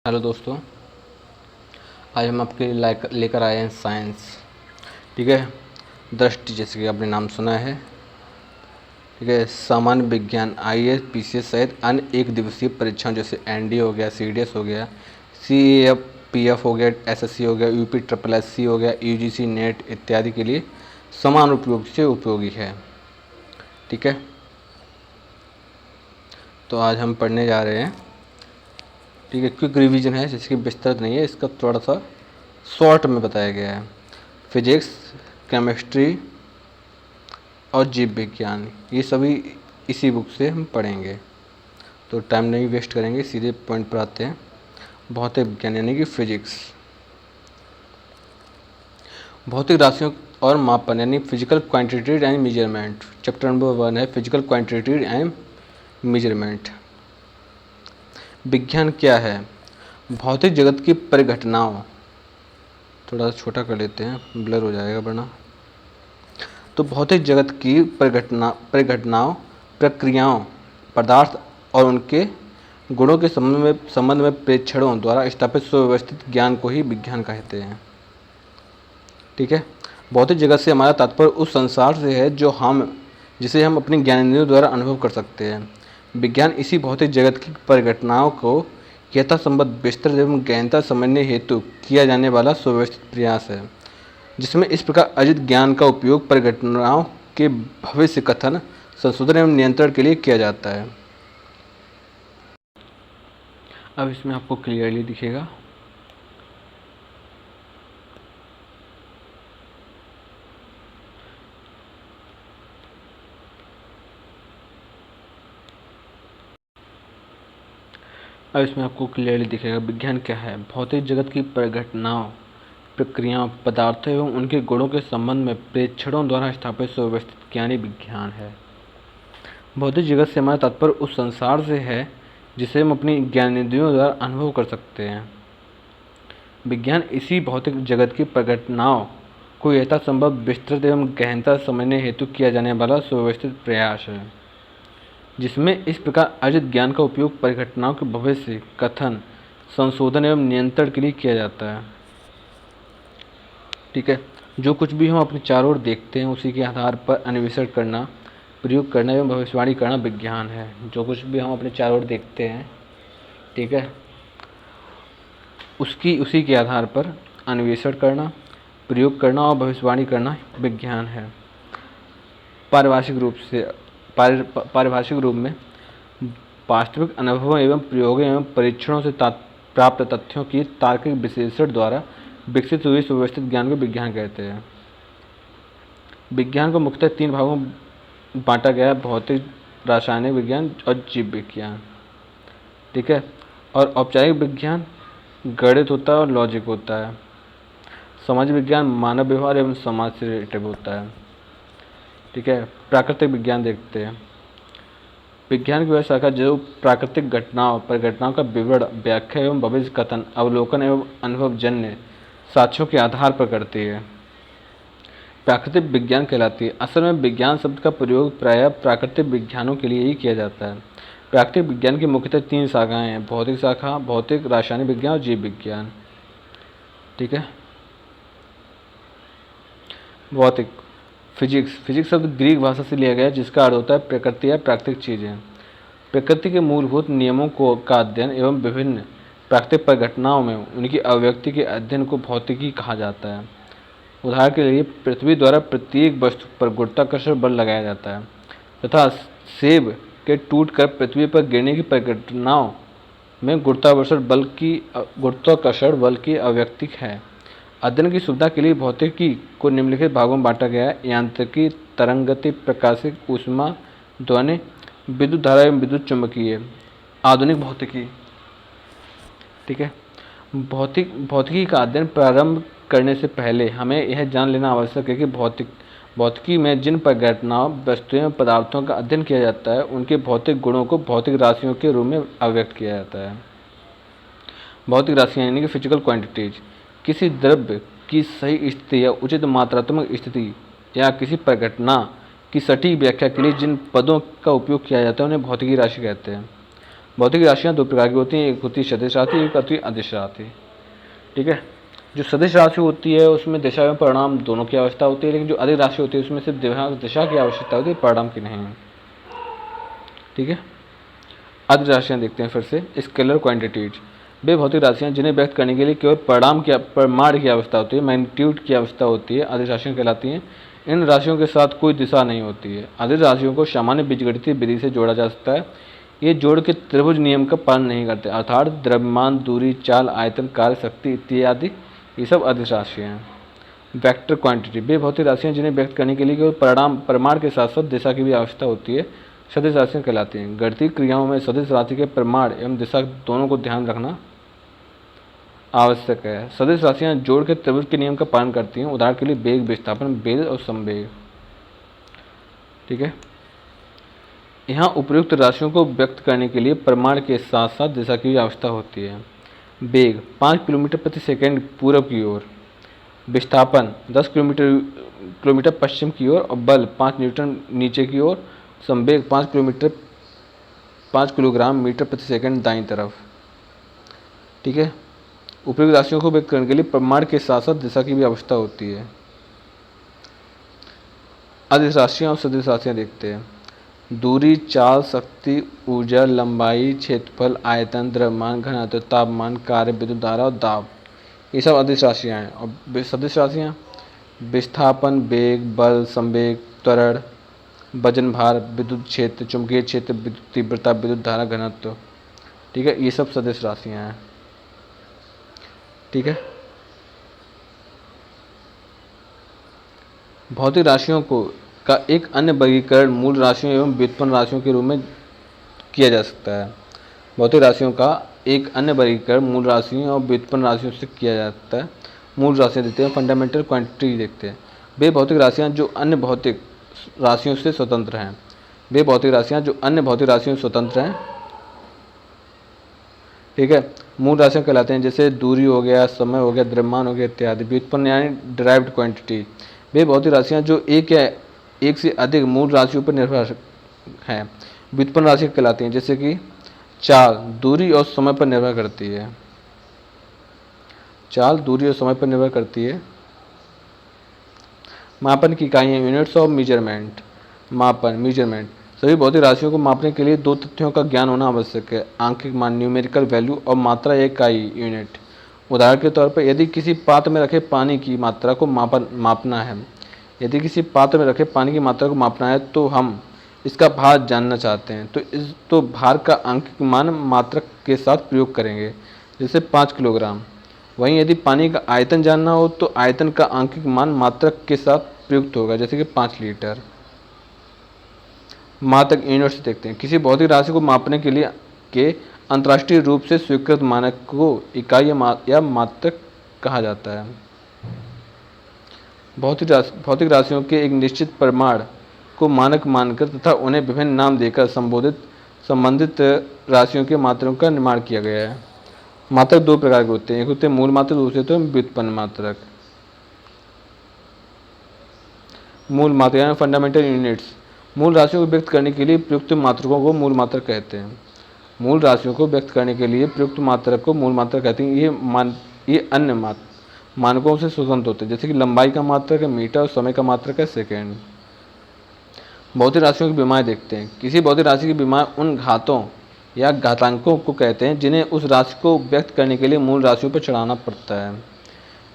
Hello दोस्तों, आज हम आपके लिए लेकर आए हैं साइंस। ठीक है। दृष्टि, जैसे कि आपने नाम सुना है। ठीक है। सामान्य विज्ञान, आईएएस, पीसीएस सहित अन्य एक दिवसीय परीक्षाओं जैसे एनडीए हो गया, सीडीएस हो गया, सीएएफ पीएफ हो गया, एसएससी हो गया, यूपी ट्रिपल एससी हो गया, यूजीसी नेट इत्यादि के लिए समान उपयोग से उपयोगी है। ठीक है। तो आज हम पढ़ने जा रहे हैं। ठीक है। क्विक रिवीजन है, जिसकी विस्तृत नहीं है, इसका थोड़ा सा शॉर्ट में बताया गया है। फिजिक्स, केमिस्ट्री और जीव विज्ञान, ये सभी इसी बुक से हम पढ़ेंगे। तो टाइम नहीं वेस्ट करेंगे, सीधे पॉइंट पर आते हैं। भौतिक विज्ञान यानी कि फिजिक्स। भौतिक राशियों और मापन यानी physical quantity and measurement. Chapter number 1 है फिजिकल क्वांटिटी एंड मेजरमेंट। विज्ञान क्या है? भौतिक जगत की परिघटनाओं, थोड़ा सा छोटा कर लेते हैं, ब्लर हो जाएगा वरना। तो भौतिक जगत की परिघटनाओं, प्रक्रियाओं, पदार्थ और उनके गुणों के संबंध में प्रेक्षणों द्वारा स्थापित सुव्यवस्थित ज्ञान को ही विज्ञान कहते हैं। ठीक है। भौतिक जगत से हमारा तात्पर्य उस संसार से है जिसे हम अपने ज्ञानेंद्रियों द्वारा अनुभव कर सकते हैं। विज्ञान इसी भौतिक जगत की परिघटनाओं को यथासंभव विस्तृत एवं गहनता समझने हेतु किया जाने वाला सुव्यवस्थित प्रयास है, जिसमें इस प्रकार अर्जित ज्ञान का उपयोग परिघटनाओं के भविष्य कथन, संशोधन एवं नियंत्रण के लिए किया जाता है। अब इसमें आपको क्लियरली दिखेगा। अब इसमें आपको क्लियरली दिखेगा विज्ञान क्या है। भौतिक जगत की परिघटनाओं, प्रक्रियाओं, पदार्थों एवं उनके गुणों के संबंध में प्रेक्षणों द्वारा स्थापित सुव्यवस्थित ज्ञानी विज्ञान है। भौतिक जगत से हमारा तात्पर्य उस संसार से है जिसे हम अपनी ज्ञानेंद्रियों द्वारा अनुभव कर सकते हैं। विज्ञान इसी भौतिक जगत की परिघटनाओं को यथासंभव विस्तृत एवं गहनता समझने हेतु किया जाने वाला सुव्यवस्थित प्रयास है, जिसमें इस प्रकार अर्जित ज्ञान का उपयोग परिघटनाओं के भविष्य कथन, संशोधन एवं नियंत्रण के लिए किया जाता है। ठीक है। जो कुछ भी हम अपने चारों ओर देखते हैं उसी के आधार पर अन्वेषण करना, प्रयोग करना एवं भविष्यवाणी करना विज्ञान है। जो कुछ भी हम अपने चारों ओर देखते हैं, ठीक है, उसी के आधार पर अन्वेषण करना, प्रयोग करना और भविष्यवाणी करना विज्ञान है। पारिभाषिक रूप में वास्तविक अनुभवों एवं प्रयोगों एवं परीक्षणों से प्राप्त तथ्यों की तार्किक विश्लेषण द्वारा विकसित हुई सुव्यवस्थित ज्ञान को विज्ञान कहते हैं। विज्ञान को मुख्यतः 3 भागों में बांटा गया है: भौतिक, रासायनिक विज्ञान और जीव विज्ञान। ठीक है। और औपचारिक विज्ञान गणित होता है और लॉजिक होता है। समाज विज्ञान मानव व्यवहार एवं समाज से रिलेटेड होता है। ठीक है। प्राकृतिक विज्ञान देखते हैं। विज्ञान की वह शाखा जो प्राकृतिक परिघटनाओं का विवरण, व्याख्या एवं भविष्य कथन, अवलोकन एवं अनुभवजन्य साक्ष्यों के आधार पर करती है, प्राकृतिक विज्ञान कहलाती है। असल में विज्ञान शब्द का प्रयोग प्रायः प्राकृतिक विज्ञानों के लिए ही किया जाता है। प्राकृतिक विज्ञान की मुख्यतः 3 शाखाएं हैं: भौतिक शाखा, भौतिक रासायनिक विज्ञान और जीव विज्ञान। ठीक है। भौतिक, फिजिक्स शब्द ग्रीक भाषा से लिया गया है, जिसका अर्थ होता है प्रकृति या प्राकृतिक चीज़ें। प्रकृति के मूलभूत नियमों का अध्ययन एवं विभिन्न प्राकृतिक परिघटनाओं में उनकी अभिव्यक्ति के अध्ययन को भौतिकी कहा जाता है। उदाहरण के लिए पृथ्वी द्वारा प्रत्येक वस्तु पर गुरुत्वाकर्षण बल लगाया जाता है तथा सेब के टूटकर पृथ्वी पर गिरने की परिघटनाओं में गुरुत्वाकर्षण बल की अभिव्यक्ति है। अध्ययन की सुविधा के लिए भौतिकी को निम्नलिखित भागों में बांटा गया है: यांत्रिकी, तरंगगति, प्रकाशिक, ऊष्मा, ध्वनि, विद्युत धारा एवं विद्युत चुम्बकीय। आधुनिक भौतिकी। ठीक है। भौतिकी का अध्ययन प्रारंभ करने से पहले हमें यह जान लेना आवश्यक है कि भौतिकी में जिन परिघटनाओं, वस्तुओं, पदार्थों का अध्ययन किया जाता है उनके भौतिक गुणों को भौतिक राशियों के रूप में अभिव्यक्त किया जाता है। भौतिक राशियाँ यानी कि फिजिकल क्वांटिटीज किसी द्रव्य की सही स्थिति या उचित मात्रात्मक स्थिति या किसी परिघटना की सटीक व्याख्या के लिए जिन पदों का उपयोग किया जाता है उन्हें भौतिकी राशि कहते हैं। भौतिक राशियाँ दो प्रकार की होती हैं, एक होती है सदिश राशि, एक होती है अदिश राशि। ठीक है, जो सदिश राशि होती है उसमें दिशा एवं परिणाम दोनों की आवश्यकता होती है, लेकिन जो अदिश राशि होती है उसमें सिर्फ दिशा की आवश्यकता होती है, परिणाम की नहीं। ठीक है, अदिश राशियाँ देखते हैं फिर से। स्केलर क्वांटिटीज, वे भौतिक राशियाँ जिन्हें व्यक्त करने के लिए केवल परिमाण की आवश्यकता होती है, मैग्नीट्यूड की आवश्यकता होती है, अदिश राशियाँ कहलाती हैं। इन राशियों के साथ कोई दिशा नहीं होती है। अदिश राशियों को सामान्य बीजगणितीय विधि से जोड़ा जा सकता है। ये जोड़ के त्रिभुज नियम का पालन नहीं करते, अर्थात द्रव्यमान, दूरी, चाल, आयतन, कार्य, शक्ति इत्यादि ये सब अदिश राशियाँ हैं। वेक्टर क्वांटिटी, वे भौतिक राशियाँ जिन्हें व्यक्त करने के लिए केवल परिमाण के साथ साथ दिशा की भी आवश्यकता होती है, सदिश राशियाँ कहलाती हैं। गणितीय क्रियाओं में सदिश राशि के परिमाण एवं दिशा दोनों को ध्यान रखना आवश्यक है। सदिश राशियाँ जोड़ के त्रिभुज के नियम का पालन करती हैं, उदाहरण के लिए वेग, विस्थापन, वेग और संवेग। ठीक है, यहाँ उपयुक्त राशियों को व्यक्त करने के लिए परिमाण के साथ साथ दिशा की भी आवश्यकता होती है। वेग 5 किलोमीटर प्रति सेकंड पूरब की ओर, विस्थापन 10 किलोमीटर पश्चिम की ओर और बल 5 न्यूटन नीचे की ओर, संवेग 5 किलोग्राम मीटर प्रति सेकंड दाईं तरफ। ठीक है, उपयुक्त राशियों को व्यक्त करने के लिए परिमाण के साथ साथ दिशा की भी आवश्यकता होती है। अदिश राशियाँ और सदिश राशियाँ देखते हैं। दूरी, चाल, शक्ति, ऊर्जा, लंबाई, क्षेत्रफल, आयतन, द्रव्यमान, घनत्व, तापमान, कार्य, विद्युत धारा और दाब, ये सब अदिश राशियाँ हैं। और सदिश राशियाँ विस्थापन, वेग, बल, संवेग, त्वरण, वजन, भार, विद्युत क्षेत्र, चुंबकीय क्षेत्र, विद्युत तीव्रता, विद्युत धारा, घनत्व। ठीक है, ये सब सदिश राशियाँ हैं। ठीक है, भौतिक राशियों को का एक अन्य वर्गीकरण मूल राशियों एवं व्युत्पन्न राशियों के रूप में किया जा सकता है। भौतिक राशियों का एक अन्य वर्गीकरण मूल राशियों और व्युत्पन्न राशियों से किया जा सकता है। मूल राशियाँ देखते हैं, फंडामेंटल क्वांटिटी देखते हैं। वे भौतिक राशियाँ जो अन्य भौतिक राशियों से स्वतंत्र हैं। वे भौतिक राशियाँ जो अन्य भौतिक राशियों से स्वतंत्र हैं। ठीक है, मूल राशियाँ कहलाते हैं, जैसे दूरी हो गया, समय हो गया, द्रव्यमान हो गया इत्यादि। व्युत्पन्न यानी डिराइव्ड क्वांटिटी, वे भौतिक राशियाँ जो एक या एक से अधिक मूल राशियों पर निर्भर हैं। व्युत्पन्न राशि कहलाती हैं, जैसे कि चाल दूरी और समय पर निर्भर करती है। चाल दूरी और समय पर निर्भर करती है। मापन की इकाइयाँ, यूनिट्स ऑफ मेजरमेंट, मापन, मेजरमेंट, सभी भौतिक राशियों को मापने के लिए दो तथ्यों का ज्ञान होना आवश्यक है, आंकिक मान, न्यूमेरिकल वैल्यू, और मात्रा या इकाई, यूनिट। उदाहरण के तौर पर यदि किसी पात्र में रखे पानी की मात्रा को मापना है, यदि किसी पात्र में रखे पानी की मात्रा को मापना है तो हम इसका भार जानना चाहते हैं, तो भार का आंकिक मान मात्रक के साथ प्रयोग करेंगे, जैसे 5 किलोग्राम। वहीं यदि पानी का आयतन जानना हो तो आयतन का आंकिक मान मात्रक के साथ प्रयुक्त होगा, जैसे कि 5 लीटर। मात्रक, यूनिट्स देखते हैं। किसी भौतिक राशि को मापने के लिए के अंतर्राष्ट्रीय रूप से स्वीकृत मानक को इकाई या मात्रक कहा जाता है। भौतिक राशियों के एक निश्चित परिमाण को मानक मानकर तथा उन्हें विभिन्न नाम देकर संबंधित राशियों के मात्रकों का निर्माण किया गया है। मात्रक दो प्रकार के होते हैं, एक होते हैं मूल मात्रक, दूसरे होते हैं व्युत्पन्न मात्रक। मूल मात्रक यानी फंडामेंटल यूनिट्स, मूल राशियों को व्यक्त करने के लिए प्रयुक्त मात्रकों को मूल मात्रक कहते हैं। मूल राशियों को व्यक्त करने के लिए प्रयुक्त मात्रक को मूल मात्रक कहते हैं। ये अन्य मानकों से स्वतंत्र होते हैं, जैसे कि लंबाई का मात्रक है मीटर और समय का मात्रक है सेकेंड। भौतिक राशियों की विमाएँ देखते हैं। किसी भौतिक राशि की विमाएँ उन घातों या घातांकों को कहते हैं जिन्हें उस राशि को व्यक्त करने के लिए मूल राशियों पर चढ़ाना पड़ता है।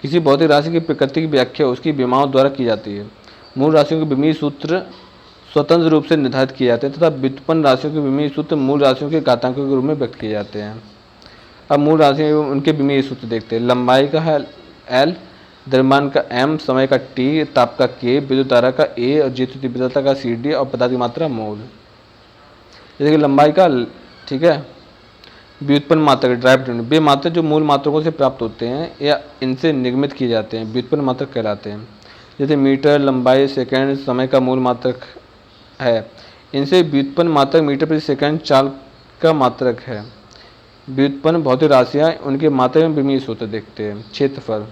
किसी भौतिक राशि की प्रकृति की व्याख्या उसकी विमाओं द्वारा की जाती है। मूल राशियों के विमीय सूत्र स्वतंत्र रूप से निर्धारित किए जाते हैं तथा व्युत्पन्न राशियों के विमीय सूत्र मूल राशियों के घातांकों के रूप में व्यक्त किए जाते हैं। अब मूल राशियाँ एवं उनके विमीय सूत्र देखते हैं। लंबाई का है L, द्रव्यमान का M, समय का T, ताप का K, विद्युत धारा का A और ज्योति तीव्रता का CD और पदार्थ की मात्रा मोल। जैसे कि लंबाई का, ठीक है, व्युत्पन्न मात्रक ड्राइव्ड यूनिट, वे मात्रक जो मूल मात्रकों से प्राप्त होते हैं या इनसे निर्मित किए जाते हैं व्युत्पन्न मात्रक कहलाते हैं। जैसे मीटर, लंबाई, सेकंड, समय का मूल मात्रक है। इनसे व्युत्पन्न मात्रक मीटर प्रति सेकंड, चाल का मात्रक है। व्युत्पन्न भौतिक राशियाँ उनके मात्रक में विमीय सूत्र देखते हैं। क्षेत्रफल,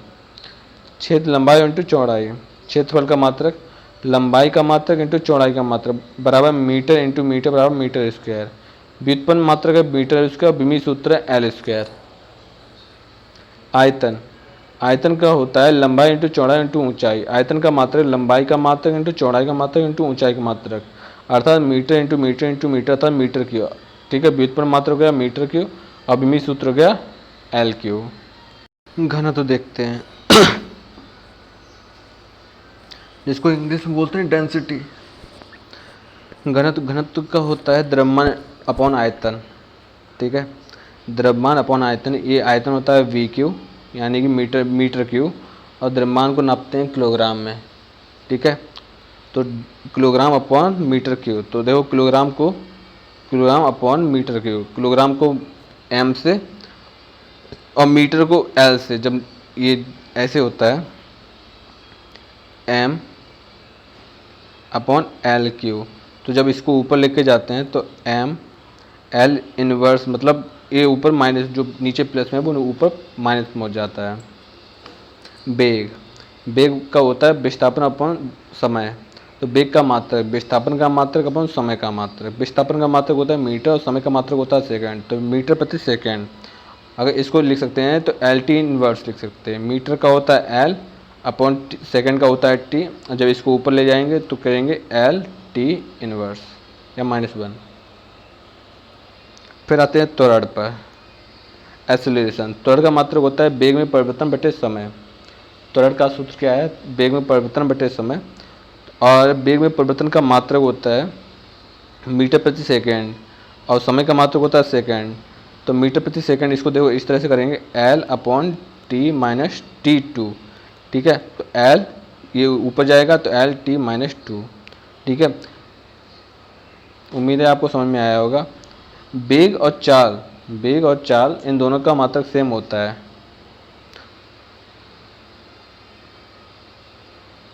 क्षेत्र लंबाई इंटू चौड़ाई, क्षेत्रफल का मात्रक लंबाई का मात्रक इंटू चौड़ाई का मात्रक बराबर मीटर इंटू मीटर बराबर मीटर स्क्वायर। व्युत्पन्न मात्रक है मीटर है उसका, विमीय सूत्र है एल स्क्वायर। आयतन, आयतन का होता है लंबाई इंटू चौड़ाई इंटू ऊंचाई। आयतन का मात्रक लंबाई का मात्रक इंटू चौड़ाई का मात्रक इंटू ऊंचाई का मात्रक, अर्थात metre into metre into metre अर्थात मीटर क्यू। ठीक है, व्युत्पन्न मात्रक हो गया मीटर क्यू और विमीय सूत्र हो गया एल क्यू। घनत्व देखते हैं जिसको इंग्लिश में बोलते हैं डेंसिटी। घनत्व का होता है द्रव्यमान अपॉन आयतन। ठीक है, द्रव्यमान अपॉन आयतन, ये आयतन होता है वी क्यू यानी कि मीटर क्यू, और द्रव्यमान को नापते हैं किलोग्राम में। ठीक है, तो किलोग्राम अपॉन मीटर क्यू, तो देखो kilogram upon metre cube, kilogram को एम से और मीटर को एल से। जब ये ऐसे होता है एम अपॉन एल क्यू, तो जब इसको ऊपर लेके जाते हैं तो एम एल इनवर्स, मतलब ये ऊपर माइनस, जो नीचे प्लस में है वो ऊपर माइनस में हो जाता है। बेग का होता है विस्थापन अपॉन समय, तो बेग का मात्रक विस्थापन का मात्रक अपॉन समय का मात्रक। विस्थापन का मात्रक होता है मीटर और समय का मात्रक होता है सेकंड, तो मीटर प्रति सेकंड। अगर इसको लिख सकते हैं तो एल टी इनवर्स लिख सकते हैं। मीटर का होता है एल अपॉन सेकंड का होता है टी, और जब इसको ऊपर ले जाएंगे तो करेंगे एल टी इनवर्स या -1। फिर आते हैं त्वरण पर। एक्सेलरेशन, त्वरण का मात्रक होता है वेग में परिवर्तन बटे समय। त्वरण का सूत्र क्या है? वेग में परिवर्तन बटे समय, और वेग में परिवर्तन का मात्रक होता है मीटर प्रति सेकंड और समय का मात्रक होता है सेकंड। तो मीटर प्रति सेकंड, इसको देखो इस तरह से करेंगे L upon T minus T two. ठीक है, तो एल ये ऊपर जाएगा तो एल टी माइनस टू। ठीक है, उम्मीद है आपको समझ में आया होगा। वेग और चाल इन दोनों का मात्रक सेम होता है।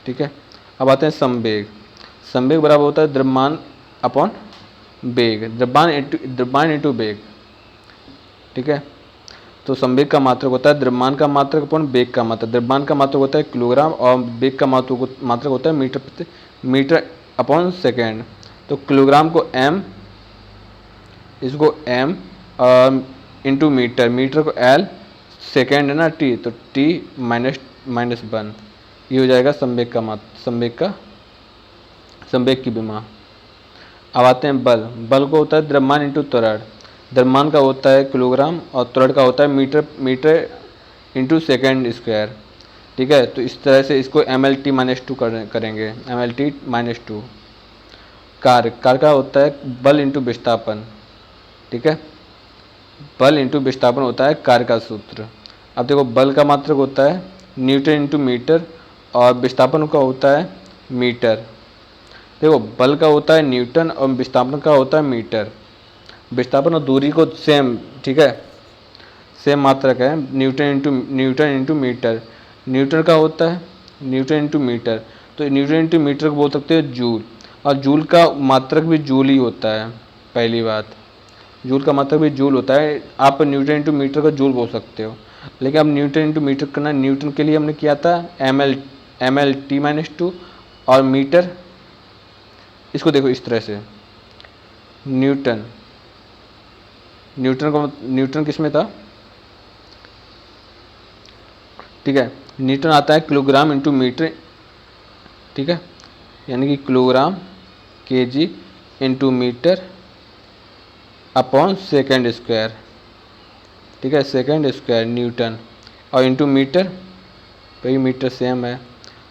ठीक है, अब आते हैं संवेग। संवेग बराबर होता है द्रव्यमान अपॉन वेग, द्रव्यमान इंटू वेग। ठीक है, तो संवेग का मात्रक होता है द्रव्यमान का मात्रक अपॉन वेग का मात्रक। द्रव्यमान का मात्रक होता है किलोग्राम और वेग का मात्रक होता है मीटर अपॉन सेकेंड। तो किलोग्राम को एम, इसको एम इंटू मीटर, मीटर को एल, सेकेंड है ना टी, तो टी -1, ये हो जाएगा संवेग की विमा। अब आते हैं बल को होता है द्रव्यमान इंटू त्वरण। द्रव्यमान का होता है किलोग्राम और त्वरण का होता है मीटर इंटू सेकेंड स्क्वायर। ठीक है, तो इस तरह से इसको MLT -2 करेंगे, MLT -2। कार्य का होता है बल इंटू विस्थापन। ठीक है, बल इंटू विस्थापन होता है कार्य का सूत्र। अब देखो बल का मात्रक होता है न्यूटन इंटू मीटर और विस्थापन का होता है मीटर। देखो बल का होता है न्यूटन और विस्थापन का होता है मीटर। विस्थापन और दूरी को सेम, ठीक है, सेम मात्रक है, न्यूटन इंटू मीटर। न्यूटन का होता है न्यूटन इंटू मीटर, तो न्यूटन इंटू मीटर को बोल सकते हो जूल, और जूल का मात्रक भी जूल ही होता है। पहली बात, जूल का मात्रक भी जूल होता है। आप न्यूटन इंटू मीटर को जूल बोल सकते हो, लेकिन अब न्यूटन इंटू मीटर करना, न्यूटन के लिए हमने किया था MLT -2, और मीटर, इसको देखो इस तरह से, न्यूटन किस में था? ठीक है, न्यूटन आता है किलोग्राम इंटू मीटर। ठीक है, यानी कि kilogram kg into metre upon second square. ठीक है, सेकेंड स्क्वायर न्यूटन, और इंटू मीटर, भाई मीटर सेम है,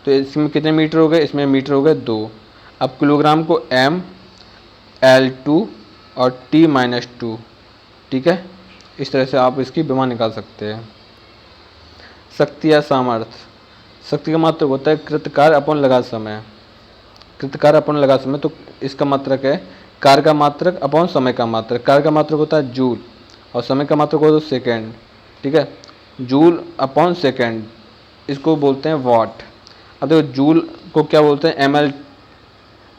तो इसमें कितने मीटर हो गए? इसमें मीटर हो गए 2। अब किलोग्राम को M L2 और T -2। ठीक है, इस तरह से आप इसकी विमा निकाल सकते हैं। शक्ति या सामर्थ्य, शक्ति का मात्रक होता है कृतकार अपॉन लगा समय। कृतकार अपॉन लगा समय, तो इसका मात्रक है कार्य का मात्रक अपॉन समय का मात्रक। कार्य का मात्रक होता है जूल और समय का मात्रक होता है सेकेंड। ठीक है, जूल अपॉन सेकेंड, इसको बोलते हैं वाट। अब देखो जूल को क्या बोलते हैं?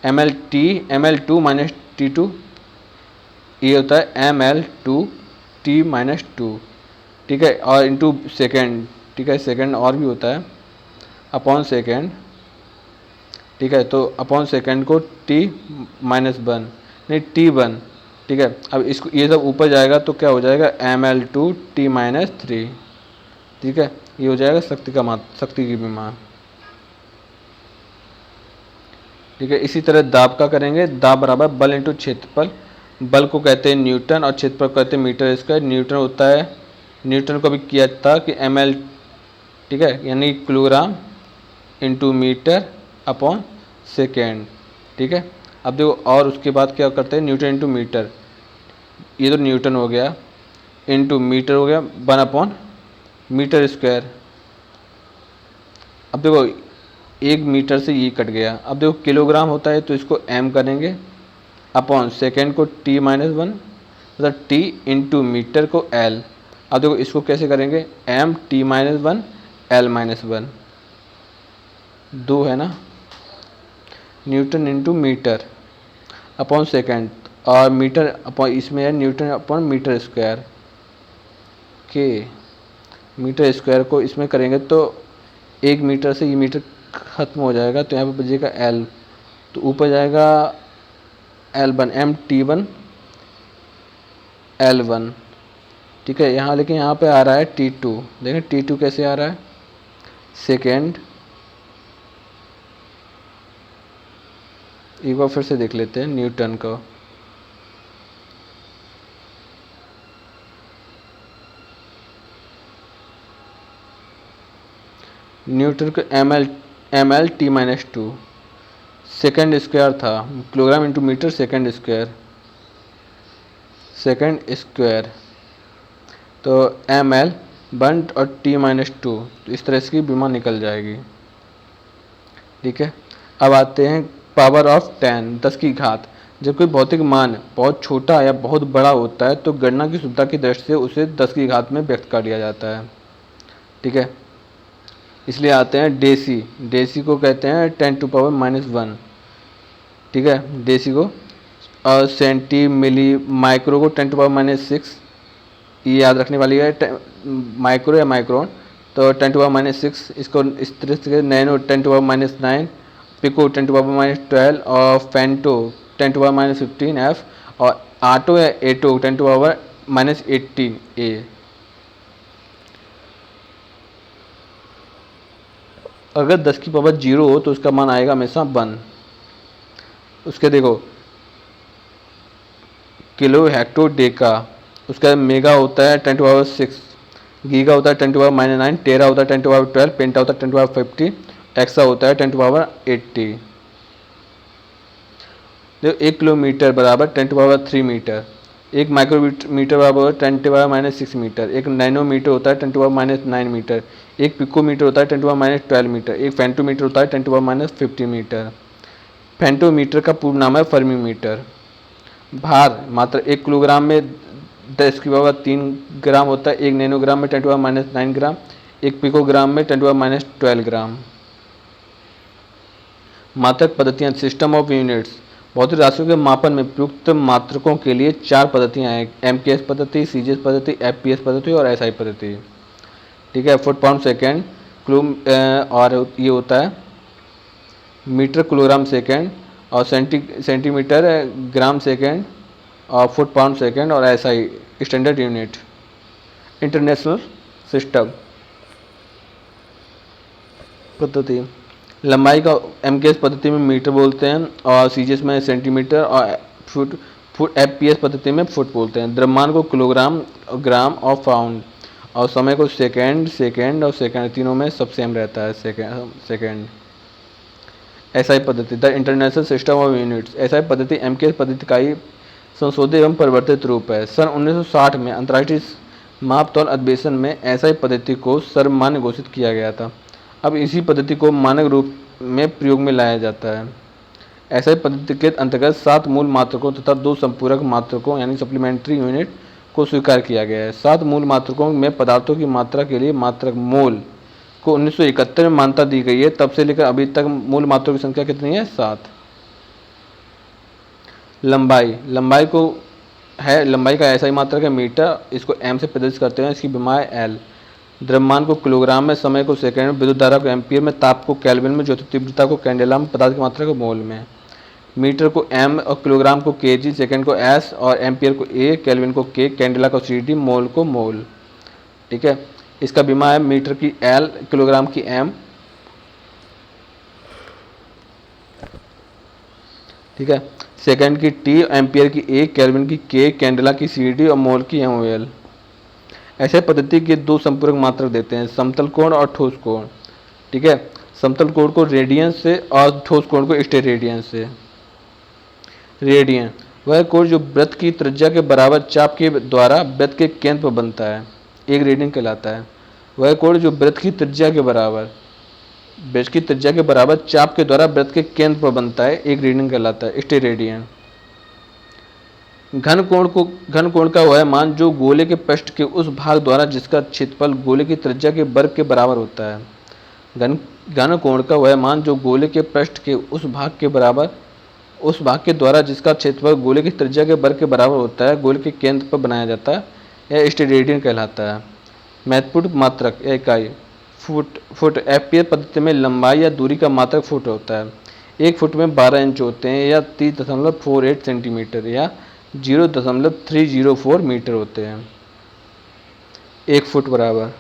ML2 -T2, ये होता है ML2 T -2। ठीक है, और इंटू सेकेंड। ठीक है, सेकेंड और भी होता है अपॉन सेकेंड। ठीक है, तो अपॉन सेकेंड को T -1 नहीं T1। ठीक है। अब इसको ये जब ऊपर जाएगा तो क्या हो जाएगा, Ml2T-3, ठीक है। ये हो जाएगा शक्ति की विमा, ठीक है। इसी तरह दाब का करेंगे, दाब बराबर बल इंटू क्षेत्रफल। बल को कहते हैं न्यूटन और क्षेत्रफल को कहते हैं मीटर स्क्वायर। न्यूटन होता है, न्यूटन को भी किया था कि ml, ठीक है, यानी kilogram into metre upon second, ठीक है। अब देखो, और उसके बाद क्या करते हैं, न्यूटन इंटू मीटर, ये तो न्यूटन हो गया, इंटू मीटर हो गया 1/मीटर स्क्वायर। अब देखो 1 मीटर से ये कट गया। अब देखो किलोग्राम होता है तो इसको m करेंगे, अपॉन सेकेंड को T-1, मतलब T इंटू मीटर को L। अब देखो इसको कैसे करेंगे, m T-1 L-1, 2 है ना, newton into metre upon second, और मीटर अपॉन इसमें है न्यूटन अपॉन मीटर स्क्वायर के। मीटर स्क्वायर को इसमें करेंगे तो 1 मीटर से ये मीटर ख़त्म हो जाएगा, तो यहाँ पे बचेगा L, तो ऊपर जाएगा L1 MT1 L1, ठीक है। यहाँ लेकिन यहाँ पे आ रहा है T2, देखें T2 कैसे आ रहा है, सेकेंड, एक बार फिर से देख लेते हैं न्यूटन को। न्यूटन को ml T-2, सेकेंड स्क्वायर था, kilogram into metre second square, तो ml 1 और T-2, तो इस तरह से की विमा निकल जाएगी, ठीक है। अब आते हैं पावर ऑफ 10, 10 की घात। जब कोई भौतिक मान बहुत छोटा या बहुत बड़ा होता है तो गणना की सुविधा की दृष्टि से उसे 10 की घात में व्यक्त कर लिया जाता है, ठीक है। इसलिए आते हैं डेसी, डेसी को कहते हैं 10⁻⁻1, ठीक है, डेसी को। और सेंटी, मिली, माइक्रो को 10⁻⁻6, ये याद रखने वाली है, माइक्रो या माइक्रोन, तो 10⁻⁻6। इसको इस तरह से नैनो 10⁻⁻9, पिको 10⁻⁻12 और फेंटो 10⁻⁻15 F, और आटो या एटो 10⁻⁻18 A। अगर 10 की पावर 0 हो तो उसका मान आएगा हमेशा 1। उसके देखो किलो, हेक्टो, डेका, उसका मेगा होता है 10⁻6, गीगा होता है 10⁻⁻9, टेरा होता है 10⁻12, पेंटा होता है 10⁻50, एक्सा होता है 10⁻80। देखो 1 किलोमीटर बराबर 10⁻3 मीटर, 1 माइक्रोमीटर बराबर 10⁻6 मीटर, 1 नैनोमीटर होता है 10⁻9 मीटर, 1 पिकोमीटर होता है 10⁻12 मीटर, 1 फेंटोमीटर होता है 10⁻15 मीटर। फेंटोमीटर का पूर्ण नाम है फर्मीमीटर। भार मात्र 1 किलोग्राम में 10⁻3 ग्राम होता है, 1 नैनोग्राम में 10⁻9 ग्राम, 1 पिकोग्राम में 10⁻12 ग्राम। मात्रक पद्धतियाँ, सिस्टम ऑफ यूनिट्स। भौतिक राशियों के मापन में प्रयुक्त मात्रकों के लिए 4 पद्धतियाँ हैं, MKS पद्धति, CGS पद्धति, FPS पद्धति और SI पद्धति, ठीक है। फुट पाउंड सेकेंड, और ये होता है मीटर किलोग्राम सेकेंड, और सेंटीमीटर ग्राम सेकेंड, और फुट पाउंड सेकेंड, और SI standard unit. International system पद्धति, लंबाई का MKS पद्धति में मीटर बोलते हैं, और CGS में सेंटीमीटर, और FPS पद्धति में फुट बोलते हैं। द्रव्यमान को किलोग्राम, ग्राम और पाउंड, और समय को सेकेंड और सेकेंड, तीनों में सब सेम रहता है, सेकेंड। SI पद्धति, the international system of units. SI पद्धति MKS पद्धति का ही संशोधित एवं परिवर्तित रूप है। सन 1960 में अंतर्राष्ट्रीय मापतौल अधिवेशन में SI पद्धति को सर्वमान्य घोषित किया गया था। अब इसी पद्धति को मानक रूप में प्रयोग में लाया जाता है। SI पद्धति के अंतर्गत 7 मूल मात्रकों तथा 2 संपूरक मात्रकों यानी सप्लीमेंट्री यूनिट को स्वीकार किया गया है। 7 मूल मात्रकों में पदार्थों की मात्रा के लिए मात्रक मोल को 1971 में मान्यता दी गई है। तब से लेकर अभी तक मूल मात्रों की संख्या कितनी है, 7। लंबाई को है, लंबाई का SI मात्रक है मीटर, इसको m से प्रदर्शित करते हैं, इसकी विमा है L। द्रव्यमान को किलोग्राम में, समय को सेकेंड में, विद्युत धारा को एम्पियर में, ताप को केल्विन में, ज्योति तीव्रता को कैंडेला में, पदार्थ की मात्रा को मोल में। मीटर को एम और किलोग्राम को केजी, सेकंड को एस और एम्पियर को ए, केल्विन को के, कैंडेला को सीडी, मोल को मोल। ठीक है, इसका बीमा है मीटर की एल, किलोग्राम की एम। ठीक है, सेकंड की टी, एम्पियर की ए, केल्विन की के, कैंडेला की सीडी और मोल की एमओएल। ऐसे पद्धति के दो संपूरक मात्रक देते हैं, समतल कोण और ठोस कोण। ठीक है, समतल कोण को रेडियन से और ठोस कोण को स्टेरेडियन से। रेडियन वह कोण जो वृत्त की त्रिज्या के बराबर चाप के द्वारा वृत्त के केंद्र पर बनता है, एक रेडियन कहलाता है। वह कोण जो वृत्त की त्रिज्या के बराबर चाप के द्वारा वृत्त के केंद्र पर बनता है, एक रेडियन कहलाता है, स्टेरेडियन। घन कोण का वह मान जो गोले के पृष्ठ के उस भाग द्वारा जिसका क्षेत्रफल गोले की त्रिज्या के वर्ग के बराबर होता है। घन कोण का वह मान जो गोले के पृष्ठ के उस भाग के द्वारा जिसका क्षेत्रफल गोले की त्रिज्या के वर्ग के बराबर होता है, गोले के केंद्र पर बनाया जाता है, यह स्टेरेडियन कहलाता है। महत्वपूर्ण मात्रक या इकाई फुट। एफपीएस पद्धति में लंबाई या दूरी का मात्रक फुट होता है। एक फुट में 12 इंच होते हैं या 30.48 सेंटीमीटर या 0.304 मीटर होते हैं। एक फुट बराबर,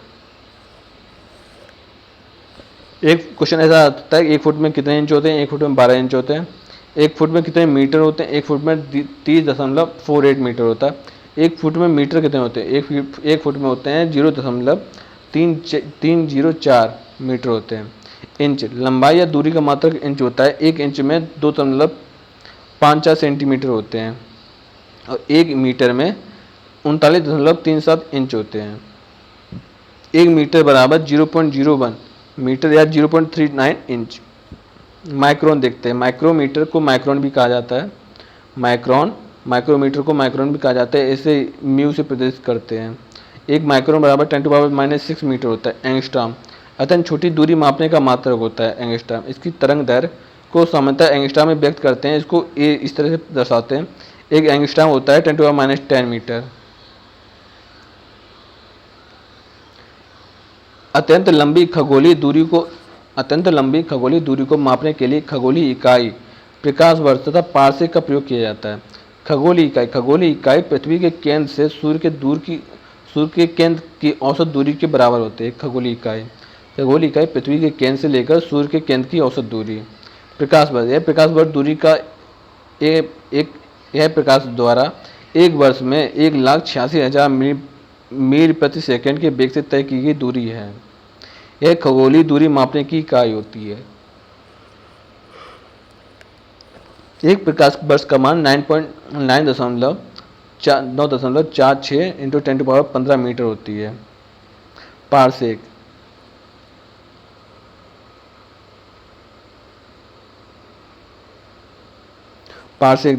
एक क्वेश्चन ऐसा आता है, एक फुट में कितने इंच होते हैं? एक फुट में 12 इंच होते हैं। एक फुट में कितने मीटर होते हैं? एक फुट में 30.48 मीटर होता है। एक फुट में मीटर कितने होते हैं? एक फुट में होते हैं 0.304 मीटर होते हैं। इंच, लंबाई या दूरी का मात्रक इंच होता है। एक इंच में 2.54 सेंटीमीटर होते हैं और एक मीटर में 39.37 इंच होते हैं। एक मीटर बराबर 0.01 मीटर या 0.39 इंच। माइक्रोन देखते हैं। माइक्रोमीटर को माइक्रोन भी कहा जाता है। माइक्रोमीटर को माइक्रोन भी कहा जाता है। इसे म्यू से प्रदर्शित करते हैं। एक माइक्रोन बराबर 10⁻⁻6 मीटर होता है। एंगस्ट्रॉम अत्यंत छोटी दूरी मापने का मात्रक होता है। एंगस्ट्रॉम इसकी तरंग दैर्घ्य को सामान्यतः एंगस्ट्रॉम में व्यक्त करते हैं। इसको इस तरह से दर्शाते हैं। एक एंगस्ट्रॉम होता है 10⁻10 मीटर। अत्यंत लंबी खगोलीय दूरी को मापने के लिए खगोलीय इकाई प्रकाश वर्ष तथा पारसेक का प्रयोग किया जाता है। खगोलीय इकाई पृथ्वी के केंद्र से सूर्य के केंद्र की औसत दूरी के बराबर होते हैं। खगोलीय इकाई पृथ्वी के केंद्र से लेकर सूर्य के केंद्र की औसत दूरी। प्रकाश वर्ष, यह प्रकाश वर्ष दूरी का यह प्रकाश द्वारा एक वर्ष में 1,86,000 मील प्रति सेकंड के वेग से तय की गई दूरी है। यह खगोलीय दूरी मापने की इकाई होती है। एक प्रकाश वर्ष का मान 9.46 इंटू 10⁻15 मीटर होती है। पारसेक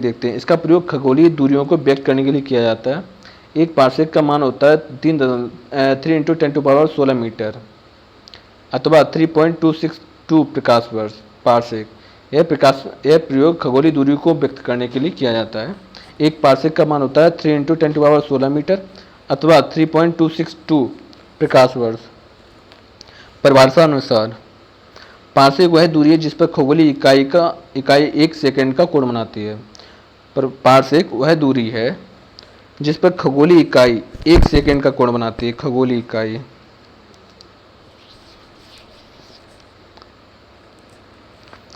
देखते हैं। इसका प्रयोग खगोलीय दूरियों को व्यक्त करने के लिए किया जाता है। एक पारसेक का मान होता है 3 इंटू 10⁻16 मीटर अथवा 3.262 प्रकाश वर्ष। पारसेक यह प्रयोग खगोलीय दूरी को व्यक्त करने के लिए किया जाता है। एक पारसेक का मान होता है 3 इंटू 10⁻16 मीटर अथवा 3.262 प्रकाश वर्ष। परिभाषा अनुसार पारसेक वह दूरी है जिस पर खगोलीय इकाई 1 सेकंड का कोण बनाती है। पारसेक वह दूरी है जिस पर खगोलीय इकाई 1 सेकंड का कोण बनाती है। खगोलीय इकाई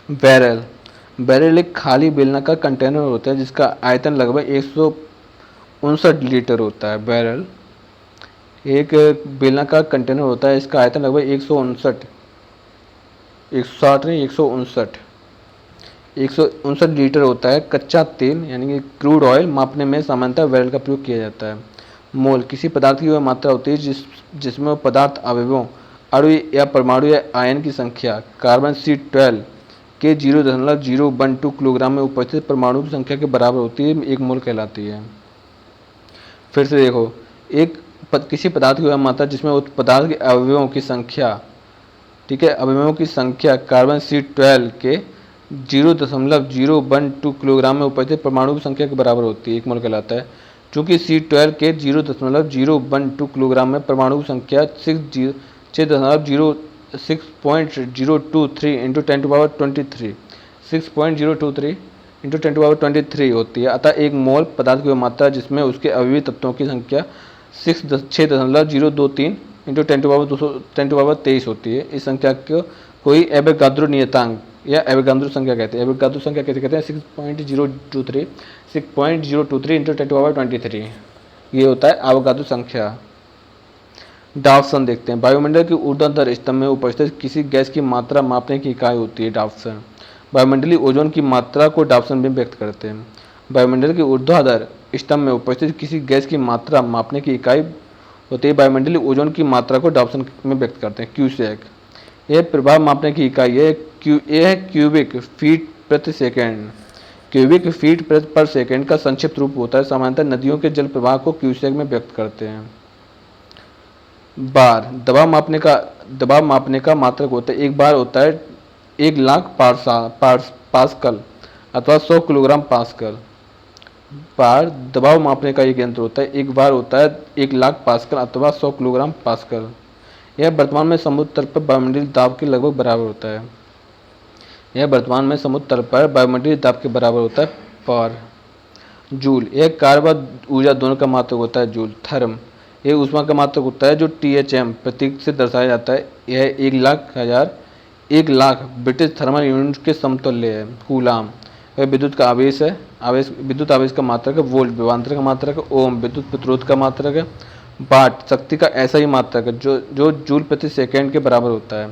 बैरल एक खाली बेलनाकार कंटेनर होता है जिसका आयतन लगभग 159 लीटर होता है। बैरल एक बेलनाकार कंटेनर होता है, इसका आयतन लगभग 159 लीटर होता है। कच्चा तेल यानी कि क्रूड ऑयल मापने में सामान्यतः बैरल का प्रयोग किया जाता है। मोल किसी पदार्थ की वह मात्रा होती है जिसमें पदार्थ अवयवों, अणु या परमाणु या आयन की संख्या कार्बन C12 के 0.012 किलोग्राम में उपस्थित परमाणु की संख्या के बराबर होती है, एक मोल कहलाती है। फिर से देखो, किसी पदार्थ की वह मात्रा जिसमें उस पदार्थ के अवयवों की संख्या, ठीक है, अवयवों की संख्या कार्बन C12 के 0.012 किलोग्राम में उपस्थित परमाणु की संख्या के बराबर होती है, एक मोल कहलाता है। चूँकि C12 के 0.012 किलोग्राम में परमाणु की संख्या 6.023 इंटू 10⁻23 6.023 इंटू 10⁻23 होती है। अतः एक मोल पदार्थ की वह मात्रा जिसमें उसके अवयवी तत्वों की संख्या 6.023 इंटू 10⁻23 होती है। इस संख्या को कोई एवोगाद्रो नियतांक या एवोगाद्रो संख्या कहते हैं। एवोगाद्रो संख्या कैसे कहते हैं? 6.023 इंटू 10⁻23 ये होता है एवोगाद्रो संख्या। डाल्सन देखते हैं। वायुमंडल के ऊर्ध्वाधर स्तंभ में उपस्थित किसी गैस की मात्रा मापने की इकाई होती है डाल्सन। वायुमंडलीय ओजोन की मात्रा को डाल्सन में व्यक्त करते हैं। वायुमंडल के ऊर्ध्वाधर स्तंभ में उपस्थित किसी गैस की मात्रा मापने की इकाई होती है। वायुमंडलीय ओजोन की मात्रा को डाल्सन में व्यक्त करते हैं। क्यूसेक यह प्रभाव मापने की इकाई है। यह क्यूबिक फीट प्रति सेकेंड। क्यूबिक फीट पर सेकेंड का संक्षिप्त रूप होता है। सामान्यतः नदियों के जल प्रवाह को क्यूसेक में व्यक्त करते हैं। बार दबाव मापने का मात्रक होता है। एक बार होता है 1,00,000 पास्कल अथवा 100 किलोग्राम पास्कल। बार दबाव मापने का एक यंत्र होता है। एक बार होता है 1,00,000 पास्कल अथवा 100 किलोग्राम पास्कल। यह वर्तमान में समुद्र तल पर वायुमंडलीय दाब के लगभग बराबर होता है। यह वर्तमान में समुद्र तल पर वायुमंडलीय दाब के बराबर होता है। पर जूल यह कार्य व ऊर्जा दोनों का मात्रक होता है। जूल थर्म यह ऊष्मा का मात्रक होता है जो THM प्रतीक से दर्शाया जाता है। यह 1,00,000 ब्रिटिश थर्मल यूनिट के समतुल्य है। कूलाम वह विद्युत का आवेश है। विद्युत आवेश का मात्रक है। वोल्ट विभवांतर का मात्रक है। ओम विद्युत प्रतिरोध का मात्रक है। वाट शक्ति का ऐसा ही मात्रक है जो जूल प्रति सेकेंड के बराबर होता है।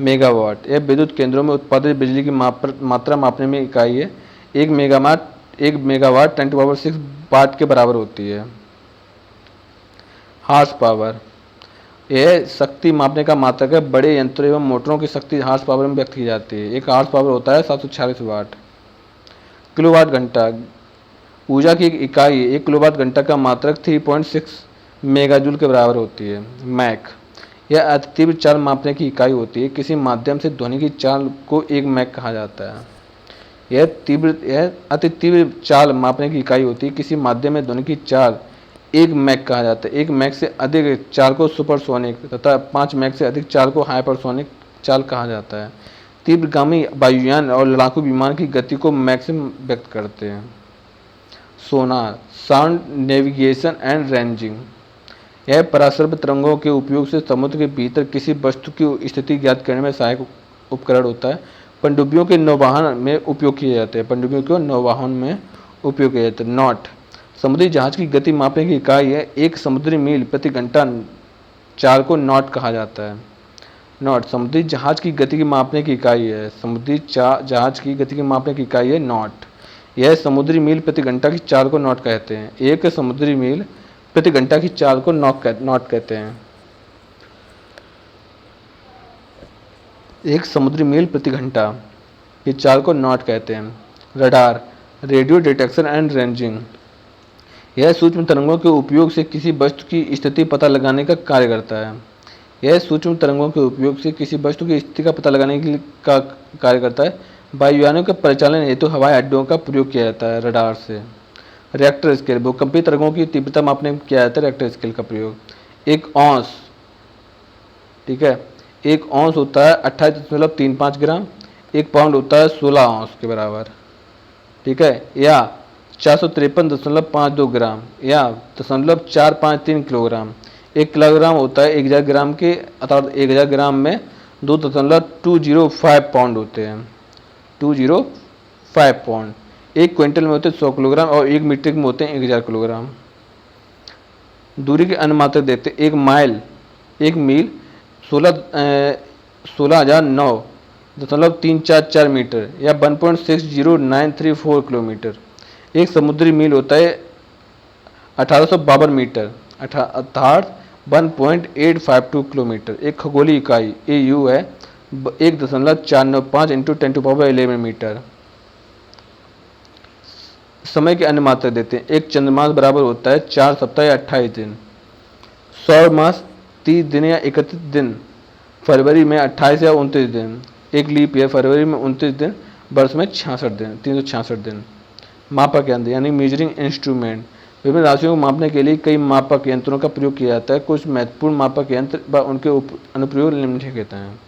मेगावाट यह विद्युत केंद्रों में उत्पादित बिजली की मात्रा मापने में इकाई है। एक मेगावाट 10⁻6 वाट के बराबर होती है। हार्स पावर यह शक्ति मापने का मात्रक है। बड़े यंत्रों एवं मोटरों की शक्ति हार्स पावर में व्यक्त की जाती है। एक हार्स पावर होता है 746 वाट। किलोवाट घंटा ऊर्जा की एक इकाई है। 1 किलोवाट घंटा का मात्रक 3.6 मेगाजूल के बराबर होती है। मैक यह अति तीव्र चाल मापने की इकाई होती है। किसी माध्यम से ध्वनि की चाल को एक मैक कहा जाता है। यह अति तीव्र चाल मापने की इकाई होती है। किसी माध्यम में ध्वनि की चाल एक मैक कहा जाता है। एक मैक से अधिक चाल को सुपरसोनिक तथा 5 मैक से अधिक चाल को हाइपरसोनिक चाल कहा जाता है। तीव्रगामी वायुयान और लड़ाकू विमान की गति को मैक से व्यक्त करते हैं। Sonar sound navigation and ranging यह पराश्रव्य तरंगों के उपयोग से समुद्र के भीतर किसी वस्तु की स्थिति ज्ञात करने में सहायक उपकरण होता है। पनडुब्बियों के नौवाहन में उपयोग किए जाते हैं। नॉट समुद्री जहाज की गति मापने की इकाई है। एक समुद्री मील प्रति घंटा चाल को नॉट कहा जाता है। नॉट समुद्री जहाज की गति की मापने की इकाई है। जहाज की गति की मापने की इकाई है नॉट। यह समुद्री मील प्रति घंटा की चाल को नॉट कहते हैं। एक समुद्री मील प्रति घंटा की चाल को नॉट कहते हैं। एक समुद्री मील प्रति घंटा की चाल को नॉट कहते हैं। Radar radio detection and ranging यह सूक्ष्म तरंगों के उपयोग से किसी वस्तु की स्थिति पता लगाने का कार्य करता है। यह सूक्ष्म तरंगों के उपयोग से किसी वस्तु की स्थिति का पता लगाने का कार्य करता है। वायुयानों के परिचालन हेतु हवाई अड्डों का प्रयोग किया जाता है रडार से। रिएक्टर स्केल भूकंपीय तरंगों की तीव्रता मापने में किया जाता है रिएक्टर स्केल का प्रयोग। एक औंस ठीक है, एक औंस होता है 28.35 ग्राम। एक पाउंड होता है 16 औंस के बराबर। ठीक है, या 453.52 ग्राम या 0.453 किलोग्राम। 1 किलोग्राम होता है 1000 ग्राम के, अर्थात 1000 ग्राम में 2.205 पाउंड होते हैं। 205 पाउंड। 1 क्विंटल में होते हैं 100 किलोग्राम और 1 मीट्रिक में होते हैं 1000 किलोग्राम। दूरी के अन्य मात्रक देखते हैं। एक मील 16,009.344 मीटर या 1.60934 किलोमीटर। एक समुद्री मील होता है 1852 मीटर अर्थात 1.852 किलोमीटर। एक खगोलीय इकाई AU है 1.495 इंटू 10⁻11 मीटर। समय के अन्य मात्रक देते हैं। एक चंद्रमास बराबर होता है 4 सप्ताह या 28 दिन। सौर मास 30 दिन या 31 दिन। फरवरी में 28 या 29 दिन। एक लीप ईयर फरवरी में 29 दिन, वर्ष में 66 दिन 366 दिन। मापक यंत्र यानी मेजरिंग इंस्ट्रूमेंट विभिन्न राशियों को मापने के लिए कई मापक यंत्रों का प्रयोग किया जाता है। कुछ महत्वपूर्ण मापक यंत्र व उनके अनुप्रयोग निम्नलिखित हैं।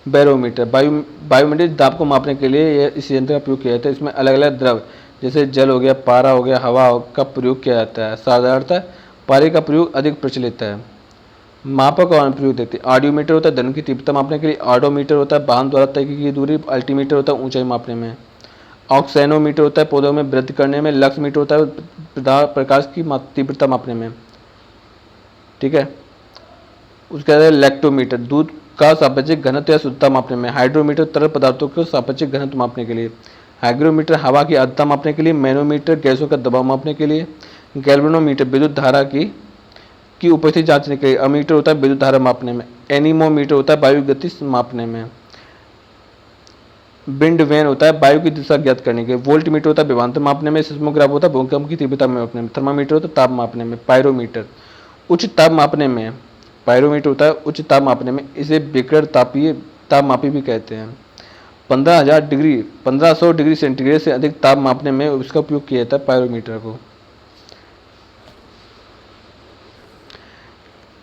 बैरोमीटर, बायोमीटर दाब को मापने के लिए इस यंत्र का प्रयोग किया जाता है। इसमें अलग अलग द्रव जैसे जल हो गया, पारा हो गया, हवा का प्रयोग किया जाता है। साधारणतः पारे का प्रयोग अधिक प्रचलित है। मापक और अनुप्रयोग देखते हैं। ऑडियोमीटर होता है ध्वनि की तीव्रता मापने के लिए। ऑडोमीटर होता है वाहन द्वारा तय की गई दूरी। अल्टीमीटर होता है ऊंचाई मापने में। ऑक्सैनोमीटर होता है पौधों में वृद्धि करने में। लक्स मीटर होता है प्रकाश की तीव्रता मापने में। ठीक है, उसके बाद लैक्टोमीटर दूध का सापेक्षिक घनत्व या शुद्धता मापने में। हाइड्रोमीटर तरल पदार्थों के सापेक्षिक घनत्व मापने के लिए। हाइग्रोमीटर हवा की आर्द्रता मापने के लिए। मैनोमीटर गैसों का दबाव मापने के लिए। गैल्वेनोमीटर विद्युत धारा की उपस्थिति जांचने के लिए। अमीटर होता है विद्युत धारा मापने में। एनीमोमीटर होता है वायु गति मापने में। विंड वैन होता है वायु की दिशा ज्ञात करने के लिए। वोल्ट मीटर होता है विभवांतर मापने में। सिस्मोग्राफ होता है भूकंप की तीव्रता मापने में। थर्मामीटर होता है ताप मापने में। पायरोमीटर उच्च ताप मापने में। पायरोमीटर होता है उच्च ताप मापने में। इसे विकिरण तापमापी भी कहते हैं। 1500 डिग्री सेंटीग्रेड से अधिक ताप मापने में उसका उपयोग किया जाता है पायरोमीटर को।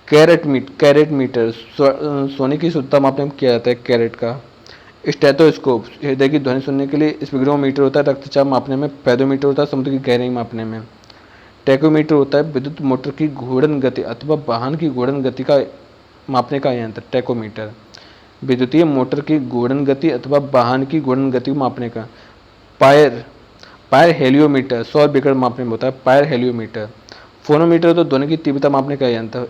कैरेट मीटर सोने की शुद्धता मापने में किया जाता है कैरेट का। स्टेथोस्कोप हृदय की ध्वनि सुनने के लिए। स्पिग्नोमीटर होता है रक्तचाप मापने में। पेडोमीटर होता है समुद्र की गहराई मापने में। टैकोमीटर होता है विद्युत मोटर की घूर्णन गति अथवा वाहन की घूर्णन गति का मापने का यंत्र। टैकोमीटर विद्युतीय मोटर की घूर्णन गति अथवा वाहन की घूर्णन गति को मापने का। पायर हेलियोमीटर सौर विकिरण मापने में होता है। Pier heliometer. फोनोमीटर तो ध्वनि की तीव्रता मापने का यंत्र।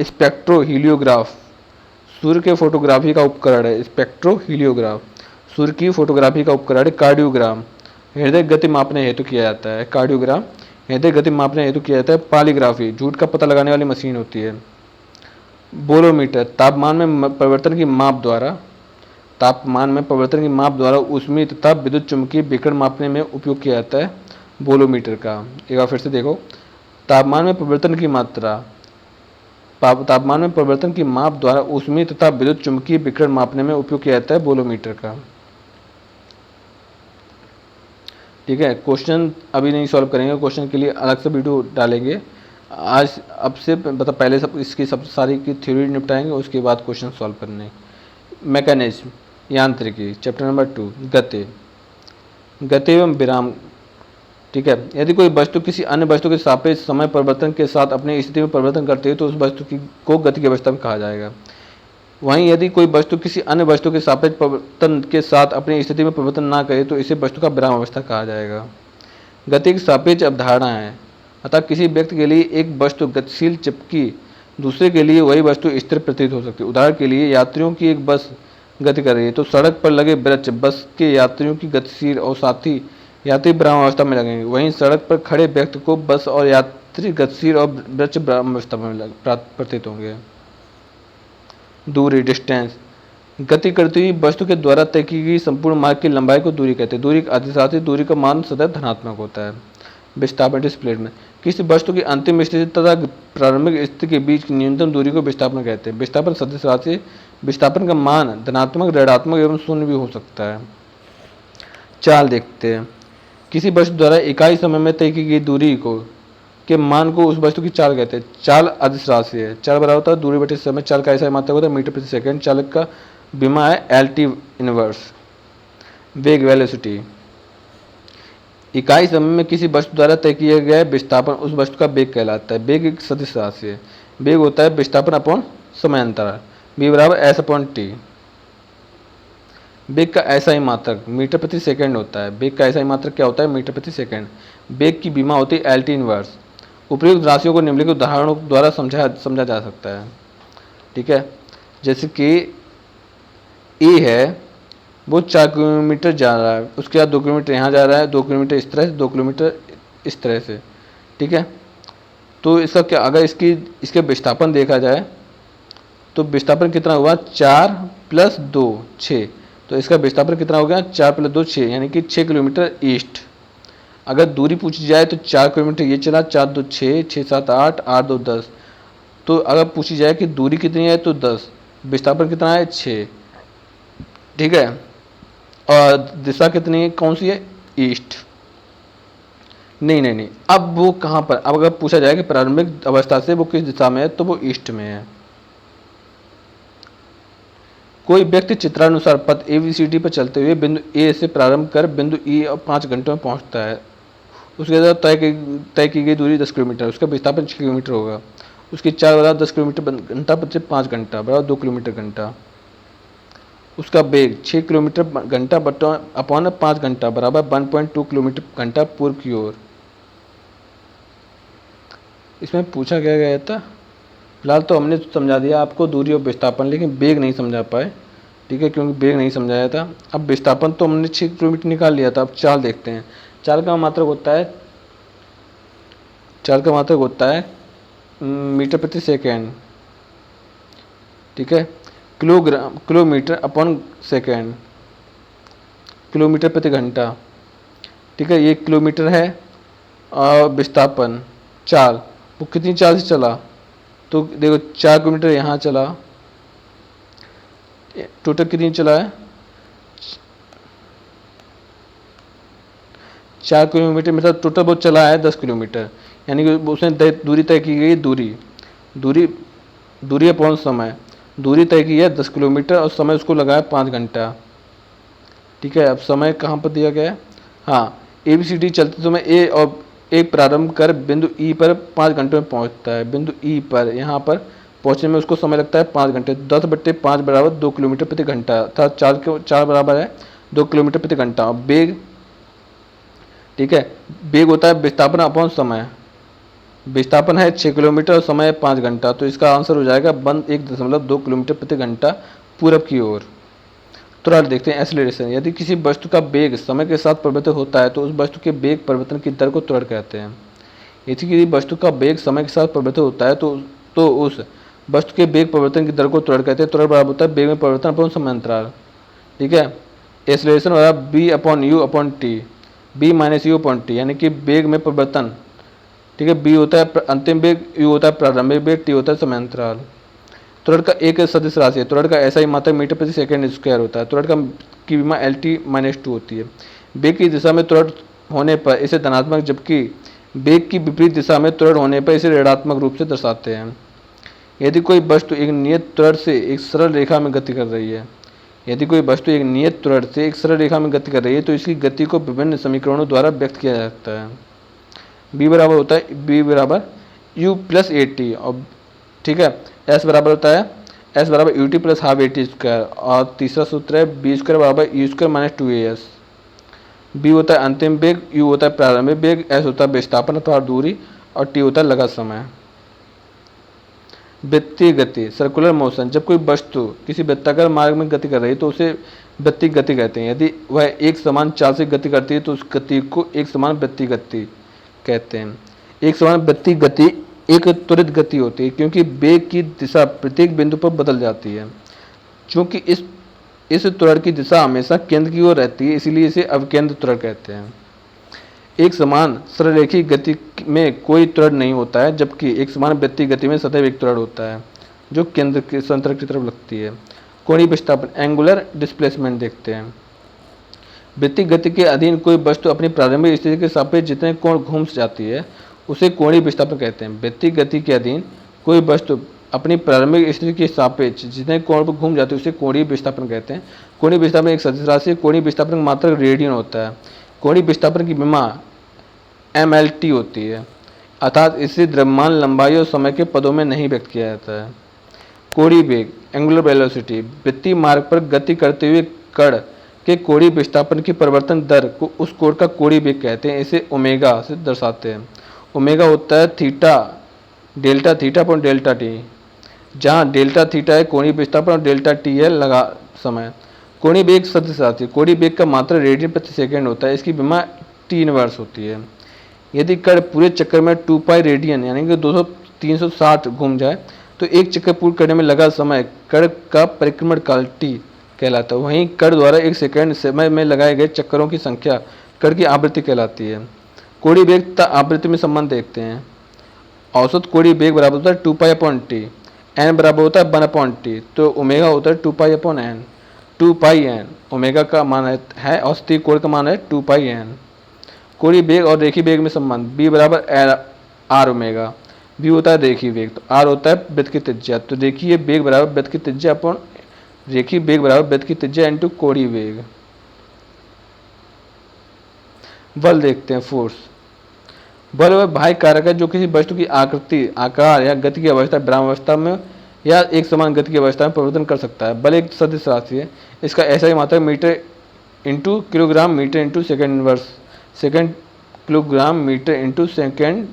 स्पेक्ट्रोहीलियोग्राफ सूर्य के फोटोग्राफी का उपकरण है। स्पेक्ट्रोहीलियोग्राफ सूर्य की फोटोग्राफी का उपकरण है। कार्डियोग्राम हृदय गति मापने हेतु किया जाता है। कार्डियोग्राम हृदय गति मापने हेतु किया जाता है। पॉलीग्राफी झूठ का पता लगाने वाली मशीन होती है। बोरोमीटर तापमान में परिवर्तन की माप द्वारा ऊष्मीय तथा विद्युत चुंबकीय विकिरण मापने में उपयोग किया जाता है बोरोमीटर का। एक बार फिर से देखो, तापमान में परिवर्तन की माप द्वारा ऊष्मीय तथा विद्युत चुंबकीय विकिरण मापने में उपयोग किया जाता है बोरोमीटर का। ठीक है, क्वेश्चन अभी नहीं सॉल्व करेंगे, क्वेश्चन के लिए अलग से वीडियो डालेंगे। आज अब से मतलब पहले इसकी सब सारी की थ्योरी निपटाएंगे, उसके बाद क्वेश्चन सॉल्व करने। मैकेनिज्म यांत्रिकी चैप्टर नंबर 2 गति एवं विराम। ठीक है, यदि कोई वस्तु किसी अन्य वस्तु के सापेक्ष समय परिवर्तन के साथ अपनी स्थिति में परिवर्तन करती है तो उस वस्तु को गति की अवस्था में कहा जाएगा। वहीं यदि कोई वस्तु किसी अन्य वस्तु के सापेक्ष परिवर्तन के साथ अपनी स्थिति में परिवर्तन ना करे तो इसे वस्तु का विराम अवस्था कहा जाएगा। गति की सापेक्ष अवधारणा है, अतः किसी व्यक्ति के लिए एक वस्तु गतिशील जबकि दूसरे के लिए वही वस्तु स्थिर प्रतीत हो सकती है। उदाहरण के लिए यात्रियों की एक बस गति कर रही है तो सड़क पर लगे वृक्ष बस के यात्रियों की गतिशील और साथ ही यात्री विराम अवस्था में लगेंगे। वहीं सड़क पर खड़े व्यक्ति को बस और यात्री गतिशील और वृक्ष विराम अवस्था में प्रतीत होंगे। दूरी डिस्टेंस गति करती हुई वस्तु के द्वारा तय की गई संपूर्ण मार्ग की लंबाई को दूरी कहते हैं। दूरी के अधिसाती दूरी का मान सदैव धनात्मक होता है। विस्थापन डिस्प्लेसमेंट किसी वस्तु की अंतिम स्थिति तथा प्रारंभिक स्थिति के बीच की न्यूनतम दूरी को विस्थापन कहते हैं। विस्थापन सदिश राशि विस्थापन का मान धनात्मक ऋणात्मक एवं शून्य भी हो सकता है। चाल देखते हैं, किसी वस्तु द्वारा इकाई समय में तय की गई दूरी के मान को उस वस्तु की चाल कहते हैं। चाल अदिश राशि है। चाल बराबर होता है दूरी बटे समय। चाल का ऐसा मात्रक होता है मीटर प्रति सेकंड। चालक का विमा है LT इनवर्स। वेग वेलोसिटी इकाई समय में किसी वस्तु द्वारा तय किया गया विस्थापन उस वस्तु का वेग कहलाता है। वेग एक सदिश राशि है। वेग होता है विस्थापन अपॉन समय अंतराल। v बराबर s अपॉन टी। वेग का ऐसा ही मात्रक मीटर प्रति सेकंड होता है। वेग का ऐसा ही मात्रक क्या होता है? मीटर प्रति सेकंड। वेग की विमा होती है LT इनवर्स। उपयुक्त राशियों को निम्नलिखित उदाहरणों द्वारा समझा जा सकता है। ठीक है, जैसे कि ए है वो 4 किलोमीटर जा रहा है, उसके बाद 2 किलोमीटर यहाँ जा रहा है, 2 किलोमीटर इस तरह से, 2 किलोमीटर इस तरह से। ठीक है, तो इसका क्या अगर इसके विस्थापन देखा जाए तो विस्थापन कितना हुआ? 4 + 2 6। तो इसका विस्थापन कितना हो गया? 4 + 2 6, यानी कि 6 किलोमीटर ईस्ट। अगर दूरी पूछी जाए तो 4 किलोमीटर ये चला, 4 2 6, 6 7 8, 8 2 10। तो अगर पूछी जाए कि दूरी कितनी है तो 10, विस्थापन कितना है? 6। ठीक है, और दिशा कितनी है? कौन सी है? ईस्ट। नहीं, अब वो कहाँ पर? अब अगर पूछा जाए कि प्रारंभिक अवस्था से वो किस दिशा में है तो वो ईस्ट में है। कोई व्यक्ति चित्रानुसार पथ ABCD पर चलते हुए बिंदु A से प्रारंभ कर बिंदु E और 5 घंटों में पहुंचता है। उसके बाद तय की गई दूरी 10 किलोमीटर, उसका विस्थापन 6 किलोमीटर होगा। उसकी चाल बराबर 10 किलोमीटर घंटा प्रति 5 घंटा बराबर 2 किलोमीटर घंटा। उसका वेग 6 किलोमीटर घंटा अपॉन 5 घंटा बराबर 1.2 किलोमीटर घंटा पूर्व की ओर। इसमें पूछा क्या गया था, फिलहाल तो हमने समझा दिया आपको दूरी और विस्थापन, लेकिन वेग नहीं समझा पाए, ठीक है, क्योंकि वेग नहीं समझाया था। अब विस्थापन तो हमने 6 किलोमीटर निकाल लिया था। अब चाल देखते हैं। चाल का मात्रक होता है मीटर प्रति सेकेंड, ठीक है, किलोमीटर अपॉन सेकेंड, किलोमीटर प्रति घंटा, ठीक है, ये किलोमीटर है। और विस्थापन चाल, वो कितनी चाल से चला, तो देखो 4 किलोमीटर यहाँ चला, टोटल कितनी चला है 4 किलोमीटर, मतलब टोटल वो चला है 10 किलोमीटर, यानी कि उसने दूरी तय की गई, दूरी अपॉन समय, दूरी तय की है 10 किलोमीटर और समय उसको लगा है 5 घंटा, ठीक है। अब समय कहाँ पर दिया गया है, हाँ, ABCD चलते समय ए प्रारंभ कर बिंदु E पर 5 घंटों में पहुंचता है। बिंदु E पर यहाँ पर पहुंचने में उसको समय लगता है 5 घंटे। 10/5 बराबर 2 किलोमीटर प्रति घंटा, अर्थात चार बराबर है 2 किलोमीटर प्रति घंटा। वेग, ठीक है, वेग होता है विस्थापन अपॉन समय। विस्थापन है 6 किलोमीटर और समय 5 घंटा, तो इसका आंसर हो जाएगा 1.2 किलोमीटर प्रति घंटा पूरब की ओर। त्वरण देखते हैं, एक्सीलरेशन। यदि किसी वस्तु का वेग समय के साथ परिवर्तित होता है तो उस वस्तु के वेग परिवर्तन की दर को त्वरण कहते हैं। यदि किसी वस्तु का वेग समय के साथ परिवर्तित होता है तो उस वस्तु के वेग परिवर्तन की दर को त्वरण कहते हैं। त्वरण बराबर होता है वेग में परिवर्तन अपॉन समय अंतराल, ठीक है। एक्सीलरेशन बराबर B/U/T, B-U/T, यानी कि वेग में परिवर्तन, ठीक है। B होता है अंतिम वेग, U होता है प्रारंभिक वेग, T होता है समय अंतराल। त्वरण का एक सदिश राशि है। त्वरण का ऐसा ही मात्रक मीटर प्रति सेकंड स्क्वायर होता है। त्वरण की विमा LT-2 होती है। वेग की दिशा में त्वरण होने पर इसे धनात्मक, जबकि वेग की विपरीत दिशा में त्वरण होने पर इसे ऋणात्मक रूप से दर्शाते हैं। यदि कोई वस्तु एक नियत त्वरण से एक सरल रेखा में गति कर रही है, तो इसकी गति को विभिन्न समीकरणों द्वारा व्यक्त किया जा सकता है। B बराबर होता है U+AT, और ठीक है, S बराबर होता है UT + ½ AT², और तीसरा सूत्र है B² बराबर U² - 2AS। B होता है अंतिम वेग, U होता है प्रारंभिक वेग, S होता है विस्थापन अथवा दूरी, और T होता है लगा समय। वृत्तीय गति, सर्कुलर मोशन। जब कोई वस्तु किसी वृत्ताकार मार्ग में गति कर रही है तो उसे वृत्तीय गति कहते हैं। यदि वह एक समान चाल से गति करती है तो उस गति को एक समान वृत्तीय गति कहते हैं। एक समान वृत्तीय गति एक त्वरित गति होती है, क्योंकि वेग की दिशा प्रत्येक बिंदु पर बदल जाती है। चूंकि इस त्वरण की दिशा हमेशा केंद्र की ओर रहती है, इसलिए इसे अवकेंद्र त्वरण कहते हैं। एक समान सरलरेखीय गति में कोई त्वरण नहीं होता है, जबकि एक समान वृत्तीय गति में सदैव एक त्वरण होता है जो केंद्र के संतरक की तरफ लगती है। कोणीय विस्थापन, एंगुलर डिस्प्लेसमेंट देखते हैं। वृत्तीय गति के अधीन कोई वस्तु अपनी प्रारंभिक स्थिति के सापेक्ष जितने कोण घूम जाती है उसे कोणीय विस्थापन कहते हैं। वृत्तीय गति के अधीन कोई वस्तु अपनी प्रारंभिक स्थिति के सापेक्ष जितने कोण पर घूम जाती है उसे कोणीय विस्थापन कहते हैं। कोणीय विस्थापन एक सदिश राशि है। कोणीय विस्थापन का मात्रक रेडियन होता है। कोणीय विस्थापन की विमा MLT होती है, अर्थात इसे द्रव्यमान लंबाई और समय के पदों में नहीं व्यक्त किया जाता है। कोणीय वेग, एंगुलर वेलोसिटी। वृत्तीय मार्ग पर गति करते हुए कण के कोणीय विस्थापन की परिवर्तन दर को उस कोण का कोणीय वेग कहते हैं। इसे ओमेगा से दर्शाते हैं। ओमेगा होता है delta theta upon delta T, जहाँ डेल्टा थीटा है कोणीय विस्थापन और डेल्टा टी है लगा समय। कोणीय वेग सदिश राशि। कोणीय वेग का मात्रा रेडियन प्रति सेकंड होता है। इसकी विमा T-इनवर्स होती है। यदि कण पूरे चक्कर में 2π रेडियन यानी कि 360 घूम जाए तो एक चक्कर पूर्ण करने में लगा समय कण का परिक्रमण काल T कहलाता है। वहीं कण द्वारा एक सेकंड समय में लगाए गए चक्करों की संख्या कण की आवृत्ति कहलाती है। कोणीय वेग तथा आवृत्ति में संबंध देखते हैं। औसत कोणीय वेग बराबर होता है 2π/T, n बराबर होता है 1/T, तो ओमेगा होता है 2π/n। 2πn ओमेगा का मान है, औसतीय कोण का मान है 2πn। कोणीय वेग और रेखीय वेग में संबंध, B बराबर R ओमेगा। B होता है रेखीय वेग, तो R होता है वृत्त की त्रिज्या, तो रेखीय वेग बराबर वृत्त की त्रिज्या अपॉन रेखीय वेग बराबर वृत्त की त्रिज्या इंटू कोणीय वेग। बल देखते हैं, फोर्स। बल वह बाह्य कारक है जो किसी वस्तु की आकृति, आकार या गति की अवस्था, विरामावस्था में या एक समान गति की अवस्था में परिवर्तन कर सकता है। बल एक सदिश राशि है। इसका ऐसा ही मात्रक metre into kilogram metre into second inverse second kilogram metre into second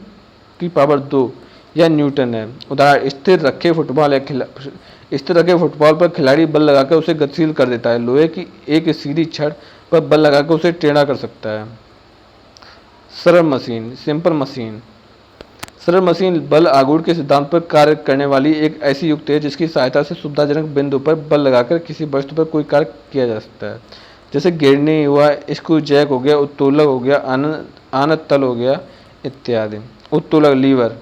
की पावर 2 या न्यूटन है। उदाहरण, स्थिर रखे फुटबॉल पर खिलाड़ी बल लगाकर उसे गतिशील कर देता है। लोहे की एक सीधी छड़ पर बल लगाकर उसे टेढ़ा कर सकता है। सरल मशीन, सिंपल मशीन। सरल मशीन बल आघूर्ण के सिद्धांत पर कार्य करने वाली एक ऐसी युक्ति है जिसकी सहायता से सुविधाजनक बिंदु पर बल लगाकर किसी वस्तु पर कोई कार्य किया जा सकता है। जैसे गिरनी हुआ, स्क्रू जैक हो गया, उत्तोलक हो गया, आनत तल हो गया इत्यादि। उत्तोलक, लीवर।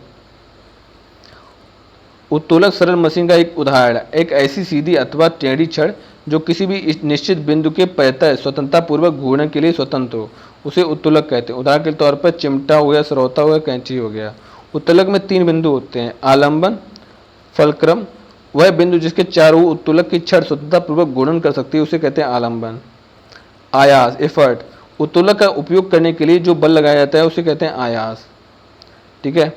उत्तोलक सरल मशीन का एक उदाहरण है। एक ऐसी सीधी अथवा टेढ़ी छड़ जो किसी भी निश्चित बिंदु के प्रत्यय स्वतंत्रता पूर्वक घूर्णन के लिए स्वतंत्र हो, उसे उत्तोलक कहते हैं। उदाहरण के तौर पर चिमटा हो गया, सरौता हो गया, कैंची हो गया। उत्तोलक में 3 बिंदु होते हैं, आलंबन, फलक्रम। वह बिंदु जिसके चारों उत्तोलक की छड़ स्वतंत्रता पूर्वक घूर्णन कर सकती है उसे कहते हैं आलंबन। आयास, एफर्ट। उत्तोलक का उपयोग करने के लिए जो बल लगाया जाता है उसे कहते हैं आयास। ठीक है,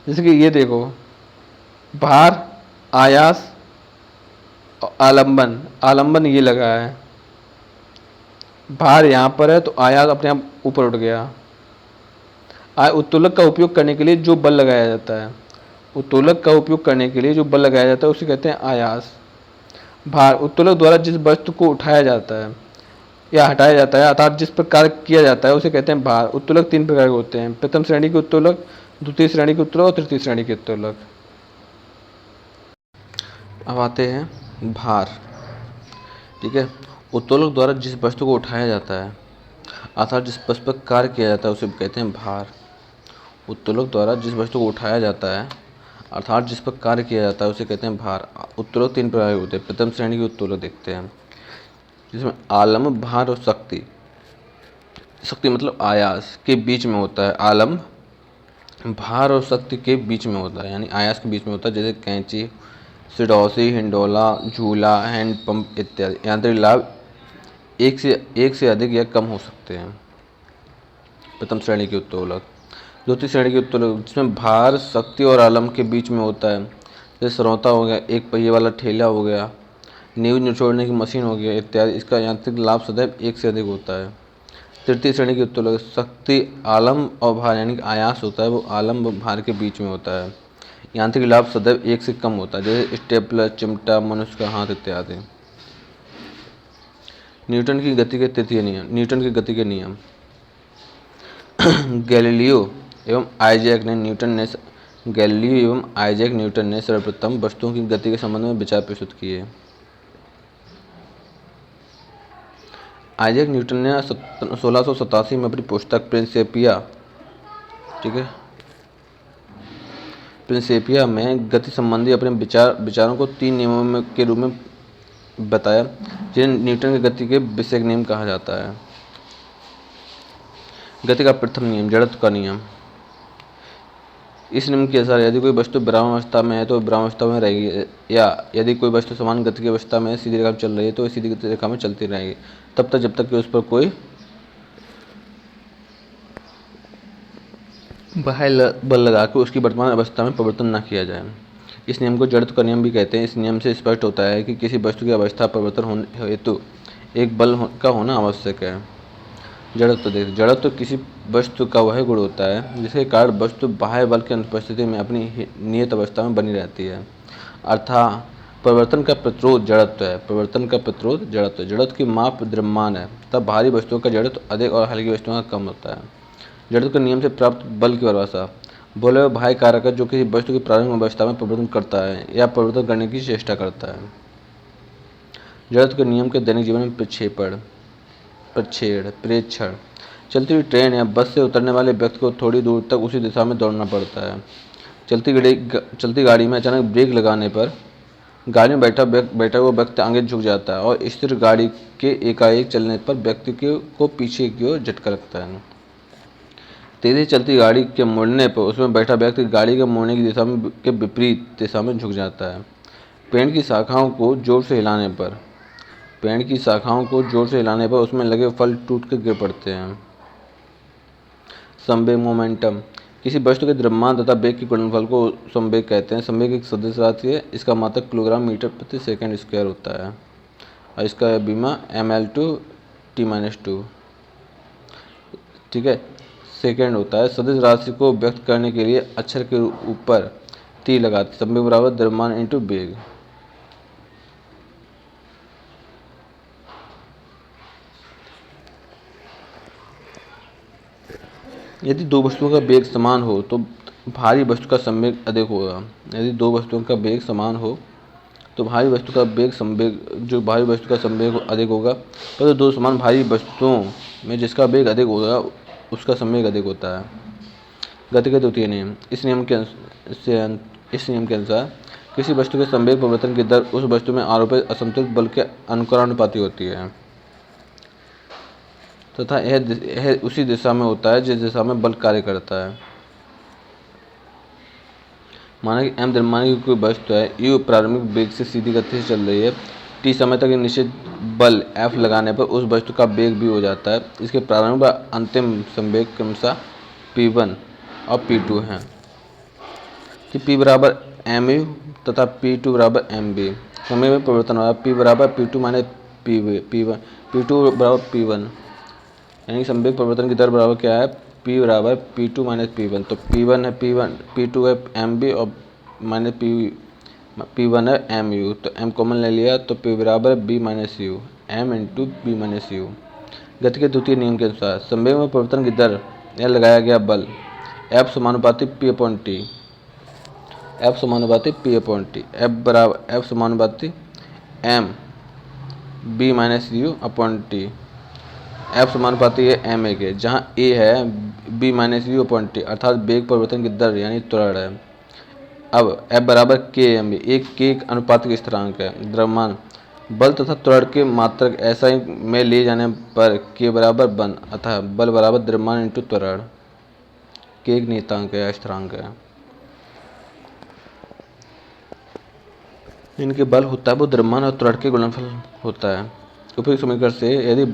जैसे कि ये देखो, भार, आयास, आलंबन। आलंबन ये लगा है, भार यहाँ पर है तो आयास अपने आप ऊपर उठ गया। उत्तोलक का उपयोग करने के लिए जो बल लगाया जाता है, उत्तोलक का उपयोग करने के लिए जो बल लगाया जाता है उसे कहते हैं आयास। भार, उत्तोलक द्वारा जिस वस्तु को उठाया जाता है या हटाया जाता है अर्थात जिस पर कार्य किया जाता है उसे कहते हैं भार। उत्तोलक 3 प्रकार के होते हैं, प्रथम श्रेणी के उत्तोलक, द्वितीय श्रेणी के उत्तोलक और तृतीय श्रेणी के उत्तोलक। अब आते हैं भार। ठीक है, उत्तोलक द्वारा जिस वस्तु को उठाया जाता है अर्थात जिस वस्तु पर कार्य किया जाता है उसे कहते हैं भार। उत्तोलक द्वारा जिस वस्तु को उठाया जाता है अर्थात जिस पर कार्य किया जाता है उसे कहते हैं भार। उत्तोलक 3 प्रकार के होते हैं। प्रथम श्रेणी के उत्तोलक देखते हैं, जिसमें आलम्ब, भार और शक्ति। शक्ति मतलब आयास के बीच में होता है, आलम्ब भार और शक्ति के बीच में होता है, यानी आयास के बीच में होता है। जैसे कैंची, सिडौसी, हिंडोला, झूला, हैंड पंप इत्यादि। यांत्रिक लाभ एक से अधिक या कम हो सकते हैं। प्रथम श्रेणी के उत्तोलक। द्वितीय श्रेणी के उत्तोलक जिसमें भार, शक्ति और आलम्ब के बीच में होता है, जैसे सरौता हो गया, एक पहिए वाला ठेला हो गया, नींव निचोड़ने की मशीन हो गया इत्यादि। इसका यांत्रिक लाभ सदैव 1 से अधिक होता है। तृतीय श्रेणी के उत्तोलक शक्ति, आलम्ब और भार यानी कि आयास होता है, वो आलम्ब और भार के बीच में होता है। यांत्रिक लाभ सदैव 1 से कम होता है, जैसे स्टेपलर, चिमटा, मनुष्य का हाथ इत्यादि। न्यूटन की गति के तृतीय नियम। न्यूटन की गति के नियम। गैलीलियो एवं आइजैक न्यूटन ने सर्वप्रथम वस्तुओं की गति के संबंध में विचार प्रस्तुत किए। आइजैक न्यूटन ने 1687 में अपनी पुस्तक प्रिंसिपिया, ठीक है, प्रिंसिपिया में गति संबंधी अपने विचारों को 3 नियमों के रूप में बताया, जिन्हें न्यूटन की गति के विषयक नियम कहा जाता है। गति का प्रथम नियम, जड़त्व का नियम। इस नियम के अनुसार यदि कोई वस्तु विरामावस्था में है तो विरामावस्था में रहेगी, या यदि कोई वस्तु समान गति की अवस्था में सीधी रेखा में चल रही है तो सीधी रेखा में चलती रहेगी तब तक जब तक कि उस पर कोई बाह्य बल लगाकर उसकी वर्तमान अवस्था में परिवर्तन न किया जाए। इस नियम को जड़त्व का नियम भी कहते हैं। इस नियम से स्पष्ट होता है कि किसी वस्तु की अवस्था परिवर्तन होने हेतु एक बल का होना आवश्यक है। जड़त्व देखिए, जड़त्व किसी वस्तु का वह गुण होता है जिसके कारण वस्तु बाह्य बल की अनुपस्थिति में अपनी नियत अवस्था में बनी रहती है, अर्थात परिवर्तन का प्रतिरोध जड़त्व है। परिवर्तन का प्रतिरोध जड़त्व। जड़त्व की माप द्रव्यमान है, तब भारी वस्तुओं का जड़त्व अधिक और हल्की वस्तुओं का कम होता है। जड़त्व के नियम से प्राप्त बल की परिभाषा। बल वह बाह्य कारक है जो किसी वस्तु की प्रारंभिक अवस्था में परिवर्तन करता है या परिवर्तन करने की चेष्टा करता है। जड़त्व के नियम के दैनिक जीवन में प्रेक्षण। चलती हुई ट्रेन या बस से उतरने वाले व्यक्ति को थोड़ी दूर तक उसी दिशा में दौड़ना पड़ता है। चलती गाड़ी में अचानक ब्रेक लगाने पर गाड़ी में बैठा हुआ व्यक्ति आगे झुक जाता है और स्थिर गाड़ी के एकाएक चलने पर व्यक्ति को पीछे की ओर झटका लगता है। तेजी चलती गाड़ी के मुड़ने पर उसमें बैठा व्यक्ति गाड़ी के मुड़ने की दिशा के विपरीत दिशा में झुक जाता है। पेड़ की शाखाओं को जोर से हिलाने पर पेड़ की शाखाओं को जोर से हिलाने पर उसमें लगे फल टूट कर गिर पड़ते हैं। संवेग मोमेंटम, किसी वस्तु के द्रव्यमान तथा वेग के गुणनफल को संवेग कहते हैं। संवेग एक सदिश राशि है, इसका मात्रक किलोग्राम मीटर प्रति सेकंड स्क्वायर होता है और इसका बीमा ml/t-2 ठीक है सेकंड होता है। सदिश राशि को व्यक्त करने के लिए अक्षर के ऊपर टी लगाते। संवेग बराबर द्रव्यमान इंटू वेग। यदि दो वस्तुओं का वेग समान हो तो भारी वस्तु का संवेग अधिक होगा। यदि दो वस्तुओं का वेग समान हो तो भारी वस्तु का संवेग अधिक होगा, पर दो समान भारी वस्तुओं में जिसका वेग अधिक होगा उसका संवेग अधिक होता है। गति का द्वितीय नियम, इस नियम के अनुसार किसी वस्तु के संवेग परिवर्तन की दर उस वस्तु में आरोपित असंतुलित बल के अनुकरणानुपाती होती है तथा यह उसी दिशा में होता है जिस दिशा में बल कार्य करता है। माना कि m द्रव्यमान की कोई वस्तु है, u प्रारंभिक वेग से सीधी गति से चल रही है। t समय तक एक निश्चित बल F लगाने पर उस वस्तु का वेग भी हो जाता है। इसके प्रारंभिक व अंतिम संवेग क्रमशः p1 और p2 हैं। तो p बराबर mu तथा p2 बराबर mv। समय में परिवर्तन होगा p बराबर p2 माइनस p1 p2 बराबर p1, यानी संवेग परिवर्तन की दर बराबर क्या है, p बराबर p2 माइनस p1। तो p1 है p2 है mv और माइनस p1 है mu। तो m कॉमन ले लिया तो p बराबर b minus u, m into b minus u। गति के द्वितीय नियम के अनुसार संवेग में परिवर्तन की दर या लगाया गया बल F समानुपाती p/t, F समानुपाती p/t, F समानुपाती m b minus u upon T. F समानुपाती है ma के, जहाँ a है b minus u upon T अर्थात वेग परिवर्तन की दर यानी त्वरण है। अब F बराबर kmv, एक k अनुपातिक स्थिरांक है। द्रव्यमान बल तथा त्वरण के मात्रक SI में ले जाने पर k बराबर 1 अतः बल बराबर द्रव्यमान इंटू त्वरण। k एक नियतांक है, स्थिरांक है। इनके बल होता है वो द्रव्यमान और त्वरण के गुणनफल होता है। उपयुक्त समीकरण से यदि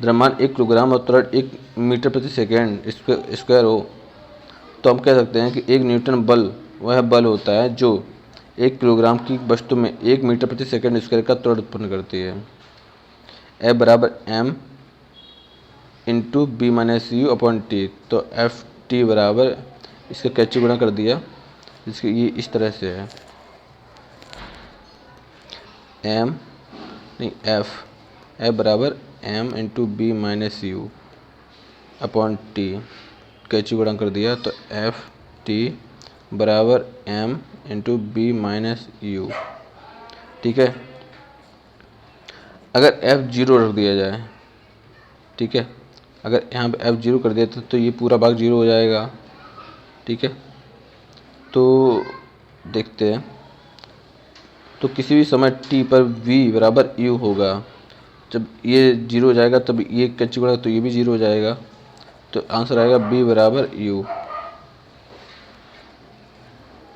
द्रव्यमान 1 किलोग्राम और त्वरण 1 मीटर प्रति सेकंड स्क्वायर हो तो हम कह सकते हैं कि 1 न्यूटन बल वह बल होता है जो 1 किलोग्राम की वस्तु में 1 मीटर प्रति सेकंड स्क्वायर का त्वरण उत्पन्न करती है। F बराबर m into B minus U upon T. तो एफ टी बराबर इसका कैची गुणा कर दिया, जिसके ये इस तरह से है F बराबर m into B minus U upon T, कैची गुणा कर दिया तो एफ टी बराबर m into B minus U. ठीक है, अगर f 0 रख दिया जाए, ठीक है, अगर यहाँ पे f 0 कर दिया तो ये पूरा भाग 0 हो जाएगा। ठीक है, तो देखते हैं, तो किसी भी समय t पर v बराबर u होगा। जब ये 0 हो जाएगा तब ये कैची गुणा तो ये भी 0 हो जाएगा, तो आंसर आएगा b बराबर u।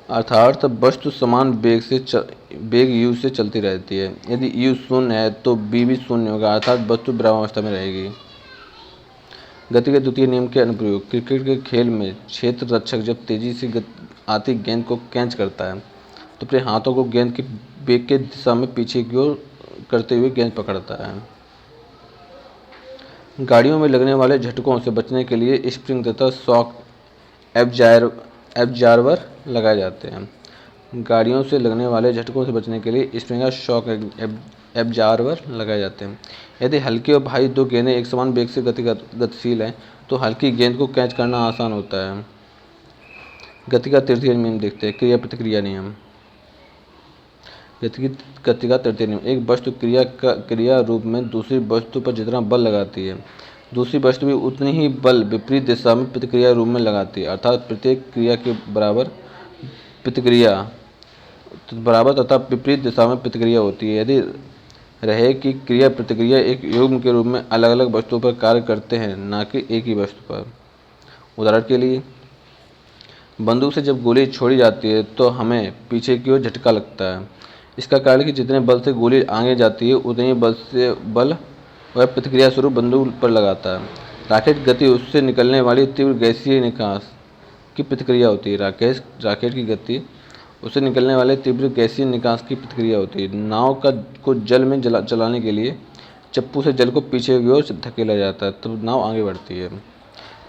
अर्थात वस्तु समान वेग u से चलती रहती है। यदि u शून्य है तो b भी शून्य होगा, अर्थात वस्तु विरामावस्था में रहेगी। गति के द्वितीय नियम के अनुप्रयोग, क्रिकेट के खेल में क्षेत्र रक्षक जब तेजी से आती गेंद को कैच करता है तो अपने हाथों को गेंद के वेग के दिशा में पीछे की ओर करते हुए गेंद पकड़ता है। गाड़ियों में लगने वाले झटकों से बचने के लिए स्प्रिंग तथा शॉक एब्जॉर्बर लगाए जाते हैं। गाड़ियों से लगने वाले झटकों से बचने के लिए स्प्रिंग और शॉक एब्जॉर्बर लगाए जाते हैं। यदि हल्की और भारी दो गेंदें एक समान वेग से गतिशील हैं तो हल्की गेंद को कैच करना आसान होता है। गति का तृतीय नियम देखते हैं, क्रिया प्रतिक्रिया नियम। गति का तृतीय नियम, एक वस्तु क्रिया रूप में दूसरी वस्तु पर जितना बल लगाती है, दूसरी वस्तु भी उतनी ही बल विपरीत दिशा में प्रतिक्रिया रूप में लगाती है। अर्थात प्रत्येक क्रिया के बराबर प्रतिक्रिया बराबर तथा विपरीत दिशा में प्रतिक्रिया होती है। यदि रहे कि क्रिया प्रतिक्रिया एक युग्म के रूप में अलग अलग वस्तुओं पर कार्य करते हैं, न कि एक ही वस्तु पर। उदाहरण के लिए, बंदूक से जब गोली छोड़ी जाती है तो हमें पीछे की ओर झटका लगता है। इसका कारण है कि जितने बल से गोली आगे जाती है उतने ही बल वह प्रतिक्रिया स्वरूप बंदूक पर लगाता है। रॉकेट गति उससे निकलने वाली तीव्र गैसीय निकास की प्रतिक्रिया होती है। रॉकेट की गति उससे निकलने वाले तीव्र गैसीय निकास की प्रतिक्रिया होती है। नाव को जल में चलाने के लिए चप्पू से जल को पीछे की ओर धकेला जाता है, तब नाव आगे बढ़ती है।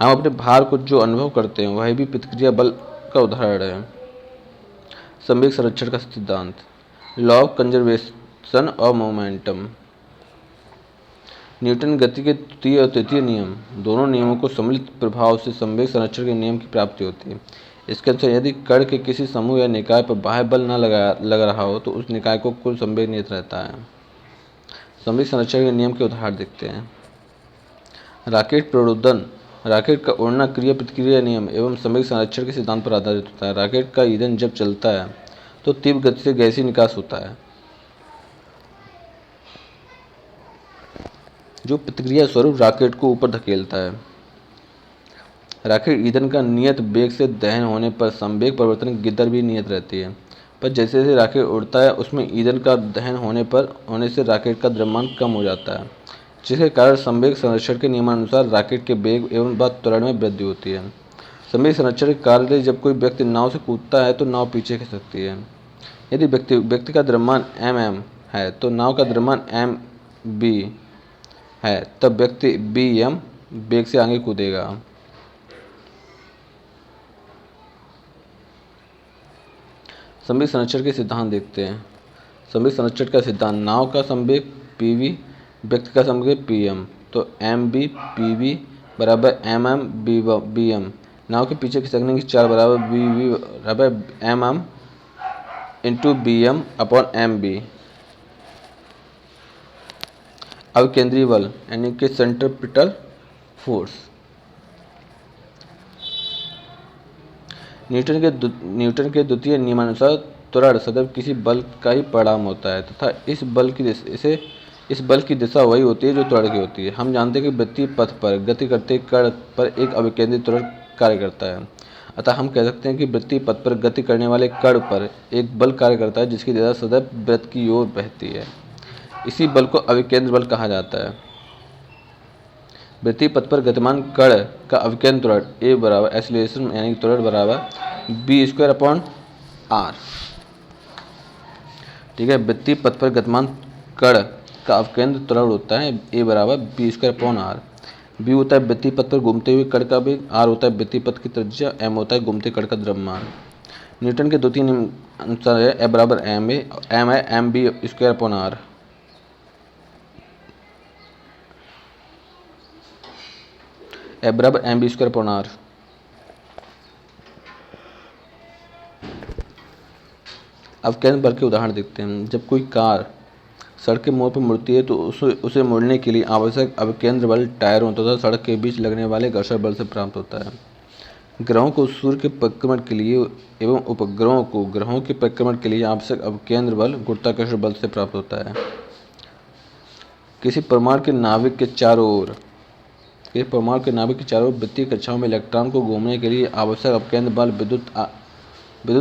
हम अपने भार को जो अनुभव करते हैं वह भी प्रतिक्रिया बल का उदाहरण है। संवेग संरक्षण का सिद्धांत, law of conservation of momentum. Newton गति के द्वितीय और तृतीय नियम, दोनों नियमों को सम्मिलित प्रभाव से संवेग संरक्षण के नियम की प्राप्ति होती है। इसके अनुसार यदि कण के किसी समूह या निकाय पर बाह्य बल न लग रहा हो तो उस निकाय को कुल संवेग नियत रहता है। संवेग संरक्षण के नियम के उदाहरण देखते हैं। रॉकेट प्रणोदन, रॉकेट का उड़ना क्रिया प्रतिक्रिया नियम एवं संवेग संरक्षण के सिद्धांत पर आधारित होता है। रॉकेट का ईंधन जब चलता है तो तीव्र गति से गैसीय निकास होता है, जो प्रतिक्रिया स्वरूप रॉकेट को ऊपर धकेलता है। रॉकेट ईंधन का नियत वेग से दहन होने पर संवेग परिवर्तन की दर भी नियत रहती है, पर जैसे जैसे रॉकेट उड़ता है उसमें ईंधन का दहन होने से रॉकेट का द्रव्यमान कम हो जाता है, जिसके कारण संवेग संरक्षण के नियमानुसार रॉकेट के वेग एवं त्वरण में वृद्धि होती है। संवेग संरक्षण के कार्य, जब कोई व्यक्ति नाव से कूदता है तो नाव पीछे खिसकती है। यदि व्यक्ति का द्रव्यमान mm है तो नाव का द्रव्यमान mb है, तब व्यक्ति bm वेग से आगे कूदेगा। संवेग संरक्षण के सिद्धांत देखते हैं। संवेग संरक्षण का सिद्धांत, नाव का संवेग pv, व्यक्ति का संवेग pm, तो mb pv बराबर mm bm। नाव के पीछे खिसकने की चाल बराबर bv बराबर mm into bm upon mb। अवकेंद्री बल यानी कि सेंट्रिपिटल फोर्स। न्यूटन के द्वितीय नियमानुसार त्वरण सदैव किसी बल का ही परिणाम होता है तथा इस बल की दिशा वही होती है जो त्वरण की होती है। हम जानते हैं कि वृत्तीय पथ पर गति करते कण पर एक अविकेंद्रित त्वरण कार्य करता है, अतः हम कह सकते हैं कि वृत्तीय पथ पर गति करने वाले कण पर एक बल कार्य करता है जिसकी दिशा सदैव वृत्त की ओर बहती है। इसी बल को अविकेंद्र बल कहा जाता है। वृत्तीय पथ पर गतिमान कण का अविकेंद्र त्वरण ए बराबर एक्सीलरेशन यानी त्वरण बराबर बी स्क्वायर अपॉन आर। ठीक है, वृत्तीय पथ पर गतिमान कण का अवकेंद्र त्वरण होता है ए बराबर V square upon R. V होता है वृत्तीय पथ पर घूमते हुए कण का वेग, आर होता है वृत्तीय पथ की त्रिज्या, एम होता है घूमते कण का द्रव्यमान। न्यूटन के द्वितीय नियम अनुसार है ए बराबर एम है M B square upon R. A बराबर M B square upon R. अब केंद्र बल के उदाहरण देखते हैं। जब कोई कार सड़क के मोड़ पर मुड़ती है तो उसे मुड़ने के लिए आवश्यक अवकेंद्र बल टायरों तथा सड़क के बीच लगने वाले घर्षण बल से प्राप्त होता है। ग्रहों को सूर्य के परिक्रमण के लिए एवं उपग्रहों को ग्रहों के परिक्रमण के लिए आवश्यक अवकेंद्र बल गुरुत्वाकर्षण बल से प्राप्त होता है। किसी परमाणु के नाभिक के चारों ओर वृत्तीय कक्षाओं में इलेक्ट्रॉन को घूमने के लिए आवश्यक अपकेंद्र बल विद्युत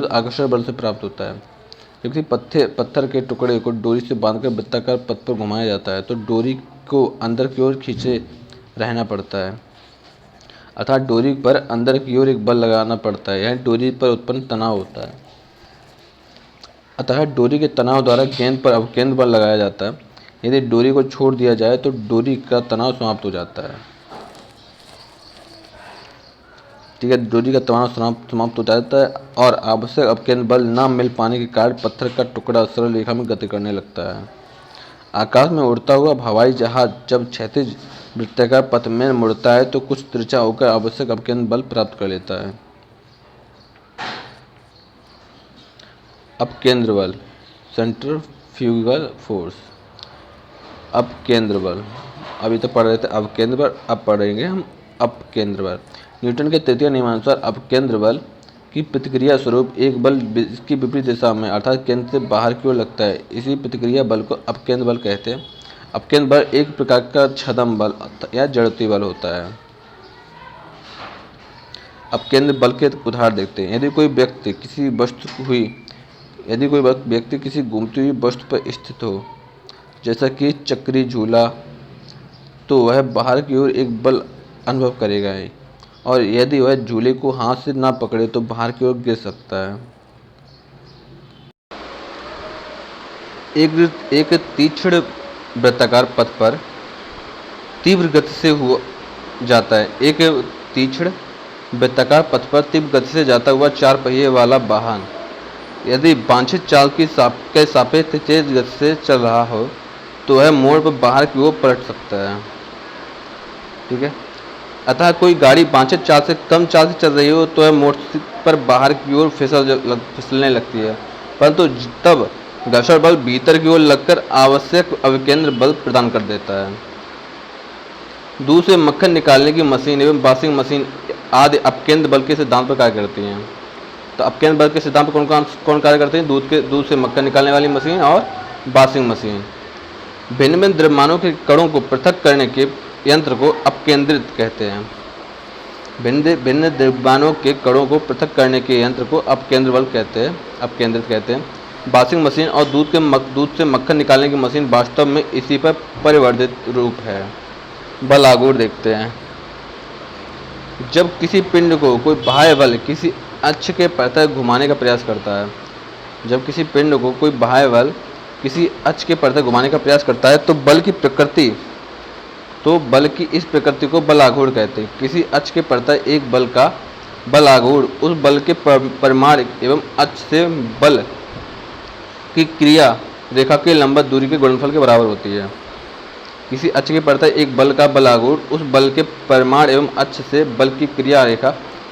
आकर्षण बल से प्राप्त होता है। जब किसी पत्थर के टुकड़े को डोरी से बांधकर वृत्ताकार पथ पर घुमाया जाता है तो डोरी को अंदर की ओर खींचे रहना पड़ता है, अर्थात डोरी पर अंदर की ओर एक बल लगाना पड़ता है। यह डोरी पर उत्पन्न तनाव होता है। अतः डोरी के तनाव द्वारा गेंद पर अवकेंद्र बल लगाया जाता है। यदि डोरी को छोड़ दिया जाए तो डोरी का तनाव समाप्त हो जाता है। ठीक है, डोरी का तनाव समाप्त हो जाता है और आवश्यक अपकेंद्र बल न मिल पाने के कारण पत्थर का टुकड़ा सरल रेखा में गति करने लगता है। आकाश में उड़ता हुआ हवाई जहाज जब क्षैतिज वृत्ताकार पथ में मुड़ता है तो कुछ तिरछा होकर आवश्यक अपकेंद्र बल प्राप्त कर लेता है। अपकेंद्र बल, सेंट्रिफ्यूगल फोर्स। अपकेंद्र बल, अभी तक पढ़ रहे थे अवकेंद्र बल, अब पढ़ेंगे हम अपकेंद्र बल। न्यूटन के तृतीय नियमानुसार अपकेंद्र बल की प्रतिक्रिया स्वरूप एक बल इसकी विपरीत दिशा में अर्थात केंद्र से बाहर की ओर लगता है। इसी प्रतिक्रिया बल को अपकेंद्र बल कहते हैं। अपकेंद्र बल एक प्रकार का छद्म बल या जड़त्वीय बल होता है। अपकेंद्र बल के उदाहरण देखते हैं। यदि कोई व्यक्ति किसी वस्तु हुई यदि कोई व्यक्ति किसी घूमती हुई वस्तु पर स्थित हो, जैसा कि चक्री झूला, तो वह बाहर की ओर एक बल अनुभव करेगा ही, और यदि वह झूले को हाथ से ना पकड़े तो बाहर की ओर गिर सकता है। एक तीक्ष्ण वृत्ताकार पथ पर तीव्र गति से जाता है। एक तीक्ष्ण वृत्ताकार पथ पर तीव्र गति से जाता हुआ 4 पहिए वाला वाहन यदि वांछित चाल के सापेक्ष तेज गति से चल रहा हो तो वह मोड़ पर बाहर की ओर पलट सकता है। ठीक है, अतः कोई गाड़ी वांछित चाल से कम चाल से चल रही हो तो वह मोड़ पर बाहर की ओर फिसलने लगती है, परंतु तब घर्षण बल भीतर की ओर लगकर आवश्यक अभिकेंद्र बल प्रदान कर देता है। दूध से मक्खन निकालने की मशीन एवं वॉशिंग मशीन आदि अपकेंद्र बल के सिद्धांत पर कार्य करती हैं। तो अपकेंद्र बल के सिद्धांत पर कौन कार्य करते हैं? दूध से मक्खन निकालने वाली मशीन और वॉशिंग मशीन। भिन्न भिन्न द्रव्यमानों के कणों को पृथक करने के यंत्र को अपकेंद्रित कहते हैं। भिन्न द्रव्यमानों के कणों को पृथक करने के यंत्र को अपकेंद्रित कहते हैं। वॉशिंग मशीन और दूध से मक्खन निकालने की मशीन वास्तव में इसी पर परिवर्धित रूप है। बल आघूर्ण देखते हैं। जब किसी पिंड को कोई बाह्य बल किसी अक्ष के प्रति घुमाने का प्रयास करता है, तो बल की इस प्रकृति को बल आघूर्ण कहते हैं। किसी अक्ष के प्रति एक बल का बल आघूर्ण उस बल के परिमाण एवं अक्ष से बल की क्रिया रेखा की लंबवत दूरी के गुणनफल के बराबर होती है। किसी अक्ष के प्रति एक बल का बल आघूर्ण उस बल के परिमाण एवं अक्ष से बल की क्रिया रेखा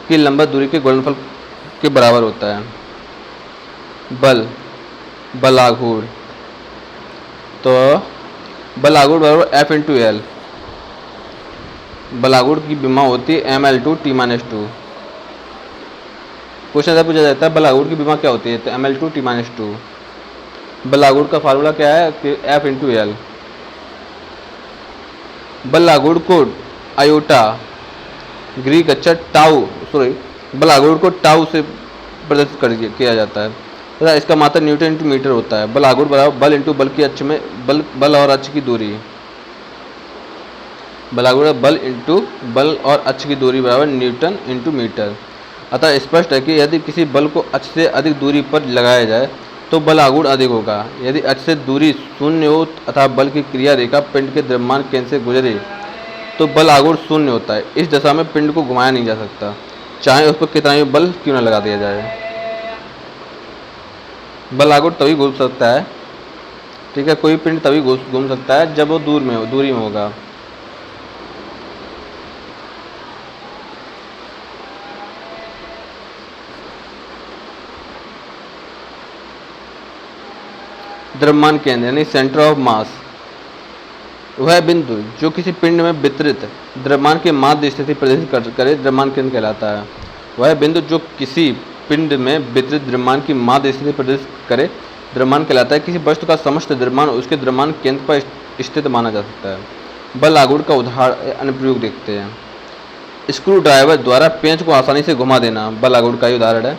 की लंबवत दूरी के गुणनफल के बराबर होता है। बल आघूर्ण, तो बल आघूर्ण बराबर F इंटू एल। बल आघूर्ण की विमा होती है ml2 t-2। क्वेश्चन ऐसा पूछा जाता है बल आघूर्ण की विमा क्या होती है? तो ml2 t-2। बल आघूर्ण का फार्मूला क्या है? कि F इंटू एल। बल आघूर्ण को आयोटा ग्रीक अक्षर बल आघूर्ण को टाउ से प्रदर्शित किया जाता है तथा इसका मात्रा न्यूटन इंटू मीटर होता है। बल आघूर्ण बराबर बल इंटू बल की अक्ष में बल और अक्ष की दूरी। बल आघूर्ण बल इंटू बल और अक्ष की दूरी बराबर न्यूटन इंटू मीटर। अतः स्पष्ट है कि यदि किसी बल को अक्ष से अधिक दूरी पर लगाया जाए तो बल आघूर्ण अधिक होगा। यदि अक्ष से दूरी शून्य हो तथा बल की क्रिया रेखा पिंड के द्रव्यमान केंद्र से गुजरे तो बल आघूर्ण शून्य होता है। इस दशा में पिंड को घुमाया नहीं जा सकता, चाहे उस पर कितना भी बल क्यों न लगा दिया जाए। बल आघूर्ण तभी घूम सकता है, ठीक है, कोई पिंड तभी घूम सकता है जब वो दूरी में होगा। द्रव्यमान केंद्र यानी सेंटर ऑफ मास, वह बिंदु जो किसी पिंड में वितरित द्रव्यमान की माध्य स्थिति प्रदर्शित करे द्रव्यमान केंद्र कहलाता है। वह बिंदु जो किसी पिंड में वितरित द्रव्यमान की माध्य स्थिति प्रदर्शित करे द्रव्यमान कहलाता है। किसी वस्तु का समस्त द्रव्यमान उसके द्रव्यमान केंद्र पर स्थित माना जा सकता है। बल आघूर्ण का उदाहरण अनुप्रयोग देखते हैं। स्क्रू ड्राइवर द्वारा पेंच को आसानी से घुमा देना बल आघूर्ण का ही उदाहरण है।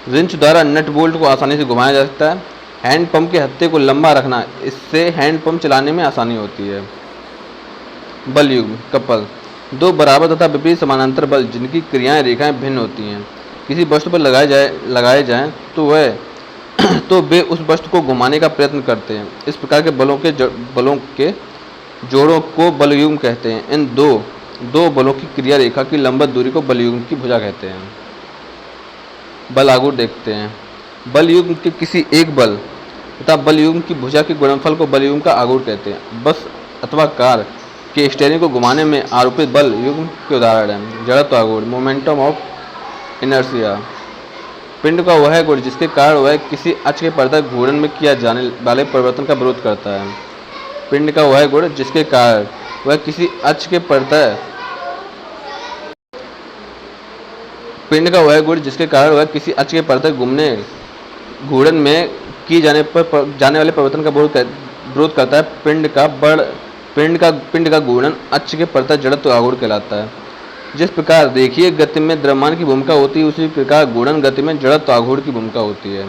रिंच द्वारा नट बोल्ट को आसानी से घुमाया जा सकता है। हैंड पंप के हत्थे को लंबा रखना, इससे हैंड पंप चलाने में आसानी होती है। बल युग्म कपल, दो बराबर तथा विपरीत समानांतर बल जिनकी क्रियाएं रेखाएं भिन्न होती हैं किसी वस्तु पर लगाए जाएं तो वे उस वस्तु को घुमाने का प्रयत्न करते हैं। इस प्रकार के बलों के जोड़ों को बल युग्म कहते हैं। इन दो बलों की क्रिया रेखा की लंबवत दूरी को बल युग्म की भुजा कहते हैं। बल आघूर्ण देखते हैं। बल युग्म के किसी एक बल तथा बल युग्म की भुजा के गुणनफल को बल युग्म का आघूर्ण कहते हैं। बस अथवा कार के स्टीयरिंग को घुमाने में आरोपित बल युग्म के उदाहरण हैं। जड़त्व आघूर्ण, मोमेंटम ऑफ इनर्शिया, पिंड का वह गुण जिसके कारण वह किसी अक्ष के प्रति घूर्णन में किया जाने वाले परिवर्तन का विरोध करता है। पिंड का वह गुण जिसके कारण वह किसी अक्ष के प्रति घूर्णन में की जाने वाले परिवर्तन का विरोध करता है। पिंड का घूर्णन अक्ष के प्रति जड़त्व आघूर्ण कहलाता है। जिस प्रकार रेखीय गति में द्रव्यमान की भूमिका होती है उसी प्रकार घूर्णन गति में जड़त्व आघूर्ण की भूमिका होती है।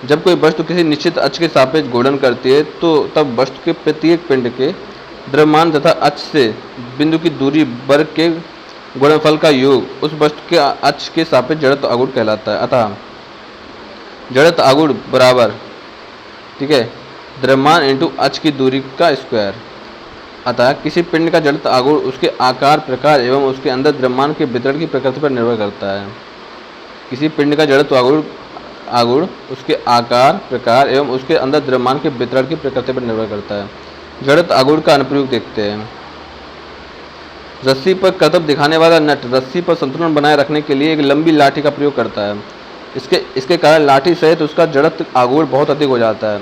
जब कोई वस्तु किसी निश्चित अक्ष के सापेक्ष घूर्णन करती है तो तब वस्तु के प्रत्येक पिंड के द्रव्यमान तथा अक्ष से बिंदु की दूरी वर्ग के गुणनफल का योग उस वस्तु के अक्ष के सापेक्ष जड़त्व आघूर्ण कहलाता है। अतः जड़त्व आघूर्ण बराबर, ठीक है, द्रव्यमान इंटू अक्ष की दूरी का स्क्वायर। अतः किसी पिंड का जड़त्व आघूर्ण उसके आकार, प्रकार एवं उसके अंदर द्रव्यमान के वितरण की प्रकृति पर निर्भर करता है। किसी पिंड का जड़त्व आघूर्ण उसके आकार, प्रकार एवं उसके अंदर द्रव्यमान के वितरण की प्रकृति पर निर्भर करता है। जड़त्व आघूर्ण का अनुप्रयोग देखते हैं। रस्सी पर करतब दिखाने वाला नट रस्सी पर संतुलन बनाए रखने के लिए एक लंबी लाठी का प्रयोग करता है। इसके कारण लाठी सहित उसका जड़त्व आघूर्ण बहुत अधिक हो जाता है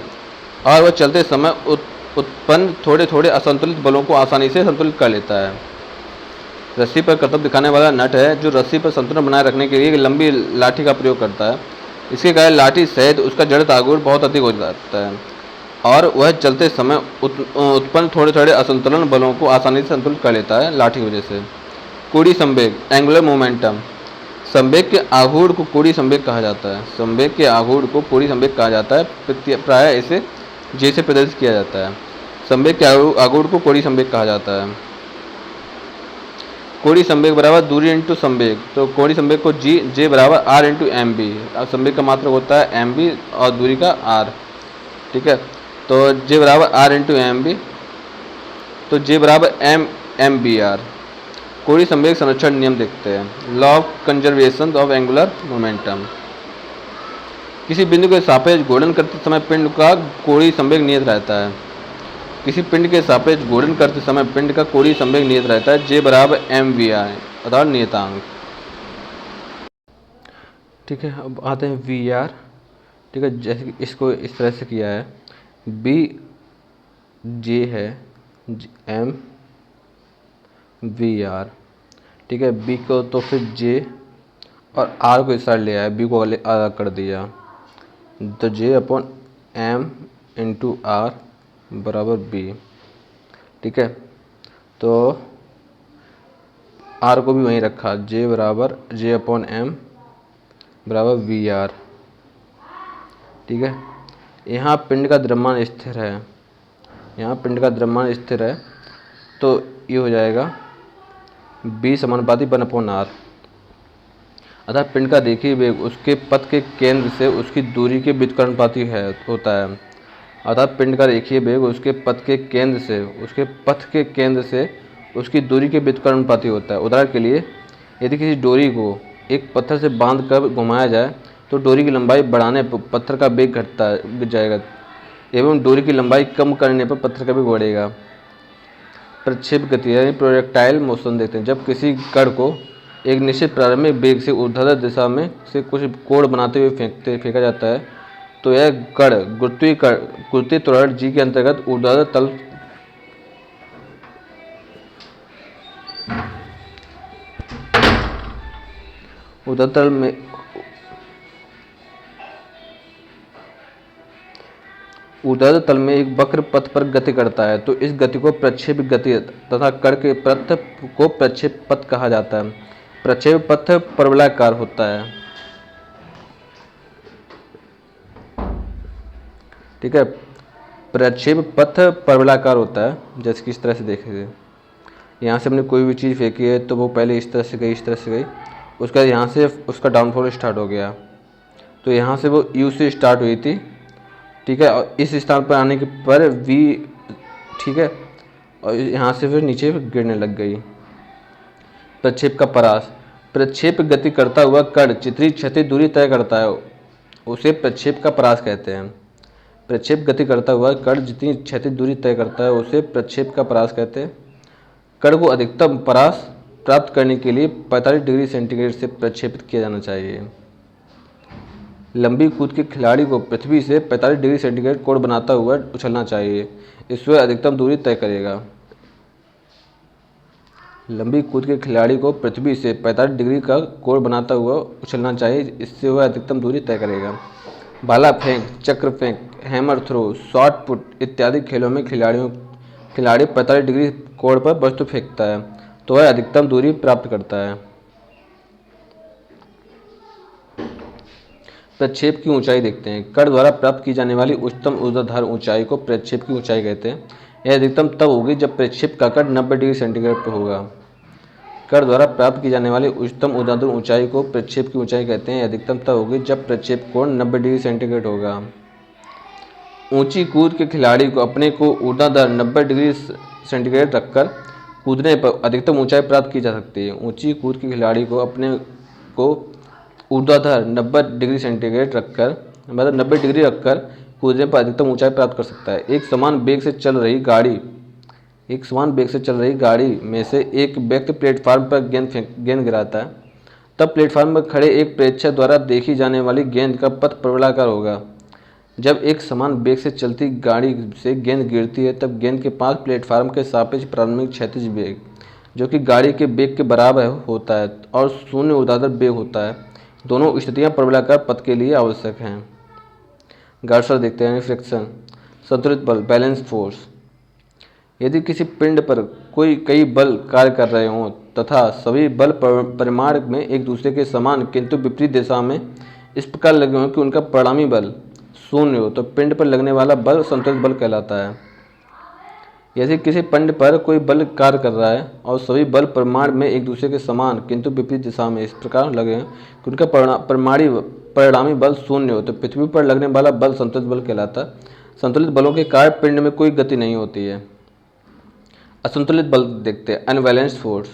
और वह चलते समय उत्पन्न थोड़े थोड़े असंतुलित बलों को आसानी से संतुलित कर लेता है। रस्सी पर करतब दिखाने वाला नट है जो रस्सी पर संतुलन बनाए रखने के लिए एक लंबी लाठी का प्रयोग करता है। इसके कारण लाठी सहित उसका जड़त्व आघूर्ण बहुत अधिक हो जाता है और वह चलते समय उत्पन्न थोड़े थोड़े असंतुलन बलों को आसानी से संतुलित कर लेता है लाठी की वजह से। कोणीय संवेग, एंगुलर मोमेंटम। संवेग के आघूर्ण को कोणीय संवेग कहा जाता है। संवेग के आघूर्ण को कोणीय संवेग कहा जाता है। प्रायः इसे जे से प्रदर्शित किया जाता है। संवेग के आघूर्ण को कोणीय संवेग कहा जाता है। कोणीय संवेग बराबर दूरी इंटू संवेग। तो कोणीय संवेग को जे बराबर आर इंटू एम बी। अब संवेग का मात्रक होता है एम बी और दूरी का आर, ठीक है। तो जे बराबर आर इंटू एम बी, तो जे बराबर एम बी आर। कोणीय संवेग संरक्षण नियम देखते हैं। Law of conservation of angular momentum. किसी बिंदु के सापेक्ष घूर्णन करते समय पिंड का कोणीय संवेग नियत रहता है। किसी पिंड के सापेक्ष घूर्णन करते समय पिंड का कोणीय संवेग नियत रहता है। जे बराबर एम वी आर अर्थात नियतांक, ठीक है। अब आते हैं वी आर, ठीक है। जैसे कि इसको इस तरह से किया है, बी जे है एम वी आर, ठीक है। बी को तो फिर जे और आर को इस साइड ले आया, बी को अलग कर दिया, तो J upon M into R बराबर बी, ठीक है। तो आर को भी वहीं रखा, जे बराबर जे अपॉन एम बराबर वी आर, ठीक है। यहाँ पिंड का द्रव्यमान स्थिर है, यहाँ पिंड का द्रव्यमान स्थिर है, तो ये हो जाएगा बी समानुपाती 1/r। अतः पिंड का रेखीय वेग उसके पथ के केंद्र से उसकी दूरी के व्युत्क्रमानुपाती होता है। अतः पिंड का रेखीय वेग उसके पथ के केंद्र से उसकी दूरी के व्युत्क्रमानुपाती होता है। उदाहरण के लिए, यदि किसी डोरी को एक पत्थर से बांध कर घुमाया जाए तो डोरी की लंबाई बढ़ाने पर पत्थर का वेग घटता जाएगा एवं डोरी की लंबाई कम करने पर पत्थर का वेग बढ़ेगा। प्रक्षेप गति यानी प्रोजेक्टाइल मोशन देखते हैं। जब किसी कण को एक निश्चित प्रारंभिक वेग से ऊर्ध्वाधर दिशा में से कुछ कोण बनाते हुए फेंका जाता है तो यह कण गुरुत्वीय त्वरण जी के अंतर्गत ऊर्ध्वाधर तल में एक वक्र पथ पर गति करता है, तो इस गति को प्रक्षेप गति तथा कण के पथ को प्रक्षेप पथ कहा जाता है। प्रक्षेप पथ परवलयाकार होता है, ठीक है। प्रक्षेप पथ परवलयाकार होता है, जैसे कि इस तरह से देखेंगे। यहाँ से हमने कोई भी चीज़ फेंकी है तो वो पहले इस तरह से गई, इस तरह से गई, उसके बाद यहाँ से उसका डाउनफॉल स्टार्ट हो गया, तो यहाँ से वो यू से स्टार्ट हुई थी, ठीक है, और इस स्थान पर आने के पर वी, ठीक है, और यहाँ से फिर नीचे गिरने लग गई। प्रक्षेप का परास, प्रक्षेप गति करता हुआ कण जितनी क्षैतिज दूरी तय करता है उसे प्रक्षेप का परास कहते हैं। प्रक्षेप गति करता हुआ कण जितनी क्षैतिज दूरी तय करता है उसे प्रक्षेप का परास कहते हैं। कण को अधिकतम परास प्राप्त करने के लिए 45 डिग्री सेंटीग्रेड से प्रक्षेपित किया जाना चाहिए। लंबी कूद के खिलाड़ी को पृथ्वी से 45 डिग्री सेंटीग्रेड कोण बनाता हुआ उछलना चाहिए, इससे अधिकतम दूरी तय करेगा। लंबी कूद के खिलाड़ी को पृथ्वी से 45 डिग्री का कोण बनाता हुआ उछलना चाहिए, इससे वह अधिकतम दूरी तय करेगा। भाला फेंक, चक्र फेंक, हैमर थ्रो, शॉट पुट इत्यादि खेलों में खिलाड़ी 45 डिग्री कोण पर वस्तु फेंकता है तो वह अधिकतम दूरी प्राप्त करता है। प्रक्षेप की ऊंचाई देखते हैं। कण द्वारा प्राप्त की जाने वाली उच्चतम ऊर्ध्वाधर ऊंचाई को प्रक्षेप की ऊंचाई कहते हैं। यह अधिकतम तब होगी जब प्रक्षेप का कण 90 डिग्री सेंटीग्रेड पर होगा। कण द्वारा प्राप्त की जाने वाली उच्चतम ऊर्ध्वाधर ऊंचाई को प्रक्षेप की ऊंचाई कहते हैं। यह अधिकतम तब होगी जब प्रक्षेप कोण 90 डिग्री सेंटीग्रेड होगा। ऊंची कूद के खिलाड़ी को अपने को ऊर्ध्वाधर 90 डिग्री सेंटीग्रेड रखकर कूदने पर अधिकतम ऊंचाई प्राप्त की जा सकती है। ऊंची कूद के खिलाड़ी को अपने को ऊर्ध्वाधर 90 डिग्री सेंटीग्रेड रखकर मतलब 90 डिग्री रखकर कूदने पर अधिकतम ऊंचाई प्राप्त कर सकता है। एक समान वेग से चल रही गाड़ी में से एक व्यक्ति प्लेटफार्म पर गेंद गिराता है, तब प्लेटफार्म पर खड़े एक प्रेक्षक द्वारा देखी जाने वाली गेंद का पथ प्रवलाकार होगा। जब एक समान वेग से चलती गाड़ी से गेंद गिरती है तब गेंद के पास प्लेटफार्म के सापेक्ष प्रारंभिक क्षैतिज वेग, जो कि गाड़ी के वेग के बराबर होता है, और शून्य ऊर्ध्वाधर वेग होता है, दोनों स्थितियां प्रबलाकार पथ के लिए आवश्यक हैं। घर्षण देखते हैं, फ्रिक्शन। संतुलित बल, बैलेंस फोर्स। यदि किसी पिंड पर कई बल कार्य कर रहे हों तथा सभी बल परिमाण में एक दूसरे के समान किंतु विपरीत दिशा में इस प्रकार लगे हों कि उनका परिणामी बल शून्य हो, तो पिंड पर लगने वाला बल संतुलित बल कहलाता है। यदि किसी पिंड पर कोई बल कार्य कर रहा है और सभी बल परिमाण में एक दूसरे के समान किंतु विपरीत दिशा में इस प्रकार लगे हैं कि उनका परिणामी बल शून्य हो, तो पृथ्वी पर लगने वाला बल संतुलित बल कहलाता है। संतुलित बलों के कारण पिंड में कोई गति नहीं होती है। असंतुलित बल देखते हैं, अनबैलेंस्ड फोर्स।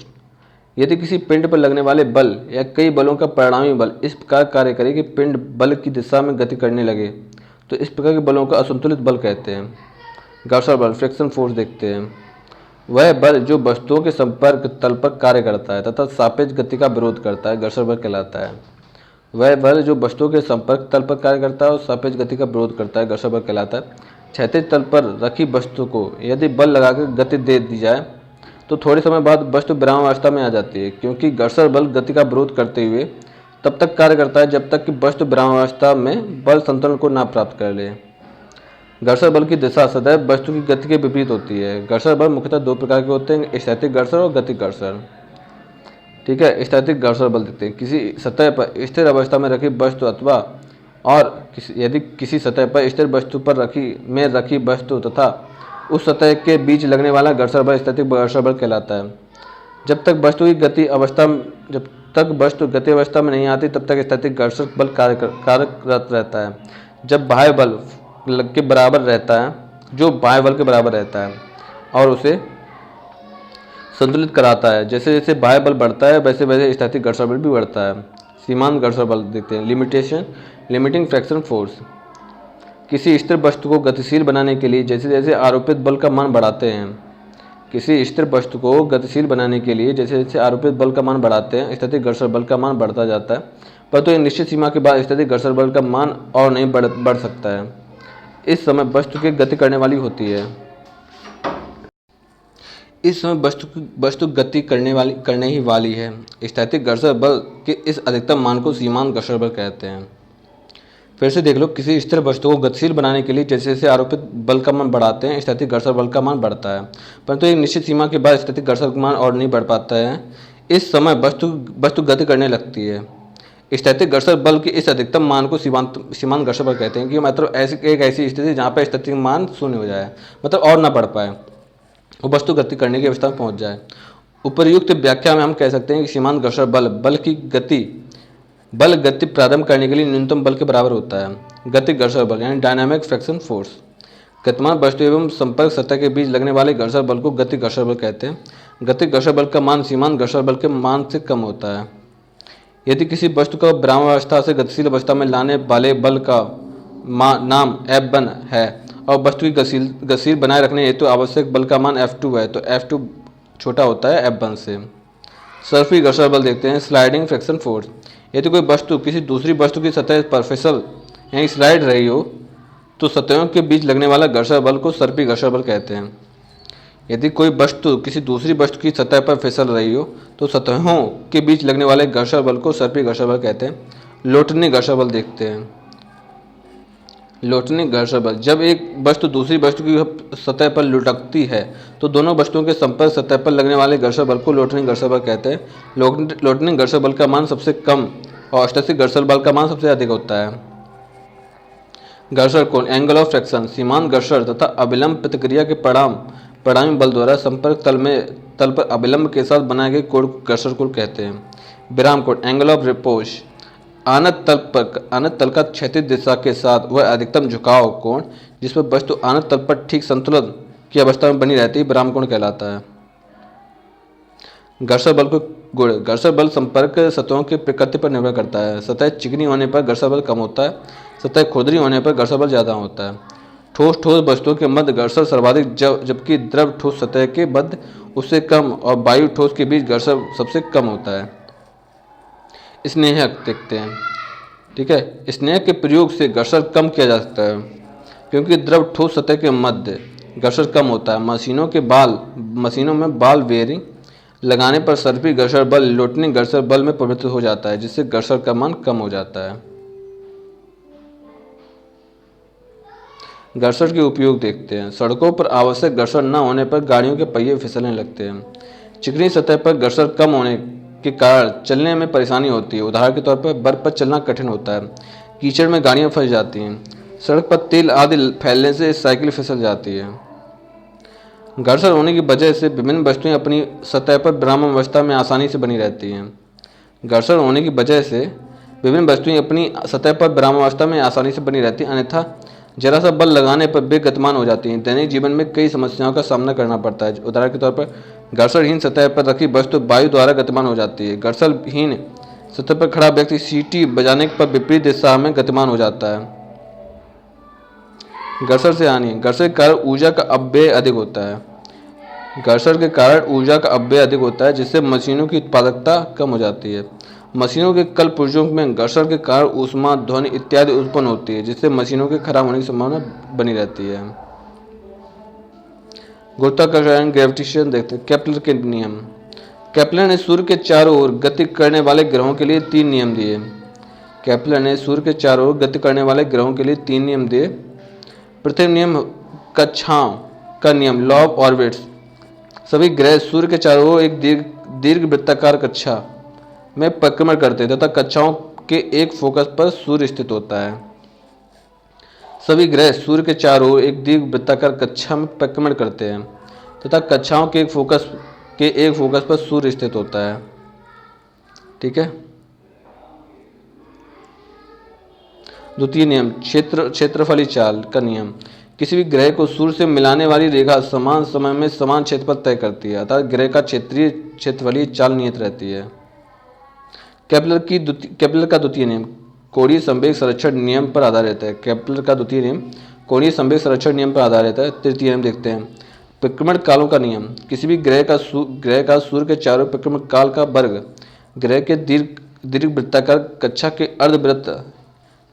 यदि किसी पिंड पर लगने वाले बल या कई बलों का परिणामी बल इस प्रकार कार्य करे कि पिंड बल की दिशा में गति करने लगे, तो इस प्रकार के बलों का असंतुलित बल कहते हैं। घर्षण बल, फ्रिक्शन फोर्स देखते हैं। वह बल जो वस्तुओं के संपर्क तल पर कार्य करता है तथा सापेक्ष गति का विरोध करता है, घर्षण बल कहलाता है। वह बल जो वस्तुओं के संपर्क तल पर कार्य करता है और सापेक्ष गति का विरोध करता है, घर्षण बल कहलाता है। क्षैतिज तल पर रखी वस्तु को यदि बल लगाकर गति दे दी जाए तो थोड़े समय बाद वस्तु विरामावस्था में आ जाती है, क्योंकि घर्षण बल गति का विरोध करते हुए तब तक कार्य करता है जब तक कि वस्तु विरामावस्था में बल संतुलन को ना प्राप्त कर ले। घर्षण बल की दिशा सदैव वस्तु की गति के विपरीत होती है। घर्षण बल मुख्यतः दो प्रकार के होते हैं, स्थैतिक घर्षण और गतिक घर्षण। ठीक है, स्थैतिक घर्षण बल देखते हैं। किसी सतह पर स्थिर अवस्था में रखी वस्तु अथवा यदि किसी सतह पर स्थिर वस्तु पर रखी वस्तु तथा उस सतह के बीच लगने वाला घर्षण बल स्थैतिक घर्षण बल कहलाता है। जब तक वस्तु गति अवस्था में नहीं आती तब तक स्थैतिक घर्षण बल कार्यरत रहता है। जब बाह्य बल के बराबर रहता है, जो बाह्य बल के बराबर रहता है और उसे संतुलित कराता है। जैसे जैसे बाह्य बल बढ़ता है वैसे वैसे स्थैतिक घर्षण बल भी बढ़ता है। सीमांत घर्षण बल देखते हैं। Limiting fraction force. किसी स्थिर वस्तु को गतिशील बनाने के लिए जैसे जैसे आरोपित बल का मान बढ़ाते हैं स्थैतिक घर्षण बल का मान बढ़ता जाता है, परंतु एक निश्चित सीमा के बाद स्थैतिक घर्षण बल का मान और नहीं बढ़ सकता है। इस समय वस्तु की गति करने वाली होती है। इस समय वस्तु गति करने ही वाली है। स्थैतिक घर्षण बल के इस अधिकतम मान को सीमांत घर्षण बल कहते हैं। फिर से देख लो, किसी स्थिर वस्तु को गतिशील बनाने के लिए जैसे जैसे आरोपित बल का मान बढ़ाते हैं स्थैतिक घर्षण बल का मान बढ़ता है, परंतु एक निश्चित सीमा के बाद स्थैतिक घर्षण का मान और नहीं बढ़ पाता है। इस समय वस्तु गति करने लगती है। स्थैतिक घर्षण बल के इस अधिकतम मान को सीमांत घर्षण बल कहते हैं, कि मतलब एक ऐसी स्थिति जहाँ पर स्थैतिक मान शून्य हो जाए, मतलब और ना बढ़ पाए, वो वस्तु गति करने की अवस्था में पहुँच जाए। उपर्युक्त व्याख्या में हम कह सकते हैं कि सीमांत घर्षण बल गति प्रारंभ करने के लिए न्यूनतम बल के बराबर होता है। गतिक घर्षण बल यानी डायनामिक फ्रिक्शन फोर्स। गतिमान वस्तु एवं संपर्क सतह के बीच लगने वाले घर्षण बल को गतिक घर्षण बल कहते हैं। गतिक घर्षण बल का मान सीमांत घर्षण बल के मान से कम होता है। यदि किसी वस्तु को विरामावस्था से गतिशील अवस्था में लाने वाले बल का नाम F1 है और वस्तु की गतिशील बनाए रखने हेतु आवश्यक बल का मान F2 है, तो F2 छोटा होता है F1 से। सर्फी घर्षण बल देखते हैं। Sliding friction force. यदि कोई वस्तु किसी दूसरी वस्तु की सतह पर फिसल यानी स्लाइड रही हो तो सतहों के बीच लगने वाला घर्षण बल को सर्पी घर्षण बल कहते हैं। यदि कोई वस्तु किसी दूसरी वस्तु की सतह पर फिसल रही हो तो सतहों के बीच लगने वाले घर्षण बल को सर्पी घर्षण बल कहते हैं। लोटनी घर्षण बल देखते हैं। लोटनी घर्षण बल। जब एक वस्तु दूसरी वस्तु की सतह पर लुढ़कती है तो दोनों वस्तुओं के संपर्क सतह पर लगने वाले घर्षण बल को लोटनी घर्षण बल कहते हैं। लोटनी घर्षण बल का मान सबसे कम और स्थैतिक घर्षण बल का मान सबसे अधिक होता है। घर्षण कोण, एंगल ऑफ फ्रैक्शन, सीमांत घर्षण तथा अभिलंब प्रतिक्रिया के परिणामी बल द्वारा संपर्क तल पर अभिलंब के साथ बनाए गए कोण को घर्षण कोण कहते हैं। विराम कोण, एंगल ऑफ रिपोज, आनत तल का क्षैतिज दिशा के साथ वह अधिकतम झुकाव कोण जिस पर वस्तु आनत तल पर ठीक संतुलन की अवस्था में बनी रहती है विराम कोण कहलाता है। घर्षण बल को गुण, घर्षण बल संपर्क सतहों की प्रकृति पर निर्भर करता है। सतह चिकनी होने पर घर्षण बल कम होता है, सतह खुरदरी होने पर घर्षण बल ज़्यादा होता है। ठोस वस्तुओं के मध्य घर्षण सर्वाधिक जबकि द्रव ठोस सतह के मध्य उससे कम और वायु ठोस के बीच घर्षण सबसे कम होता है। स्नेहक देखते हैं, ठीक है। स्नेहक के प्रयोग से घर्षण कम किया जा सकता है क्योंकि द्रव ठोस सतह के मध्य घर्षण कम होता है। मशीनों में बाल बेयरिंग लगाने पर सर्पी घर्षण बल लोटनी घर्षण बल में परिवर्तित हो जाता है जिससे घर्षण का मान कम हो जाता है। घर्षण के उपयोग देखते हैं। सड़कों पर आवश्यक घर्षण न होने पर गाड़ियों के पहिए फिसलने लगते हैं। चिकनी सतह पर घर्षण कम होने के कारण चलने में परेशानी होती है। उदाहरण के तौर पर बर्फ पर चलना कठिन होता है, कीचड़ में गाड़ियां फंस जाती हैं, सड़क पर तेल आदि फैलने से साइकिल फिसल जाती है। घर्षण होने की वजह से विभिन्न वस्तुएं अपनी सतह पर विरामावस्था में आसानी से बनी रहती हैं। घर्षण होने की वजह से विभिन्न वस्तुएं अपनी सतह पर विरामावस्था में आसानी से बनी रहती हैं, अन्यथा जरा सा बल लगाने पर वे गतिमान हो जाती हैं। दैनिक जीवन में कई समस्याओं का सामना करना पड़ता है। उदाहरण के तौर पर घर्षणहीन सतह पर रखी वस्तु वायु द्वारा गतिमान हो जाती है। घर्षणहीन सतह पर खड़ा व्यक्ति सीटी बजाने पर विपरीत दिशा में गतिमान हो जाता है। घर्षण से हानि, घर्षण के कारण ऊर्जा का अपव्यय अधिक होता है। घर्षण के कारण ऊर्जा का अपव्यय अधिक होता है जिससे मशीनों की उत्पादकता कम हो जाती है। मशीनों के कल पुर्जों में घर्षण के कारण ऊष्मा, ध्वनि इत्यादि उत्पन्न होती है जिससे मशीनों के खराब होने की संभावना बनी रहती है। गुरुत्वाकर्षण ग्रेविटेशन देखते हैं। केपलर के नियम, केपलर ने सूर्य के चारों ओर गति करने वाले ग्रहों के लिए 3 नियम दिए। केपलर ने सूर्य के चारों ओर गति करने वाले ग्रहों के लिए 3 नियम दिए। प्रथम नियम कक्षाओं का नियम, लॉ ऑफ ऑर्बिट्स। सभी ग्रह सूर्य के चारों ओर एक दीर्घ वृत्ताकार कक्षा में परिक्रमण करते हैं तथा कक्षाओं के एक फोकस पर सूर्य स्थित होता है। सभी ग्रह सूर्य के चारों ओर एक दीर्घ वृत्ताकार कक्षा में परिक्रमण करते हैं तथा कक्षाओं के एक फोकस पर सूर्य स्थित होता है, ठीक है। द्वितीय नियम क्षेत्रफली चाल का नियम, किसी भी ग्रह को सूर्य से मिलाने वाली रेखा समान समय में समान क्षेत्रफल तय करती है, अर्थात ग्रह का क्षेत्रफलीय चाल नियत रहती है। केपलर का द्वितीय नियम कोणीय संवेग संरक्षण नियम पर आधारित है। केपलर का द्वितीय नियम कोणीय संवेग संरक्षण नियम पर आधारित है। तृतीय नियम देखते हैं, परिक्रमण कालों का नियम, किसी भी ग्रह का सूर्य के चारों परिक्रमण काल का वर्ग ग्रह के दीर्घ वृत्ताकार कक्षा के अर्धवृत्त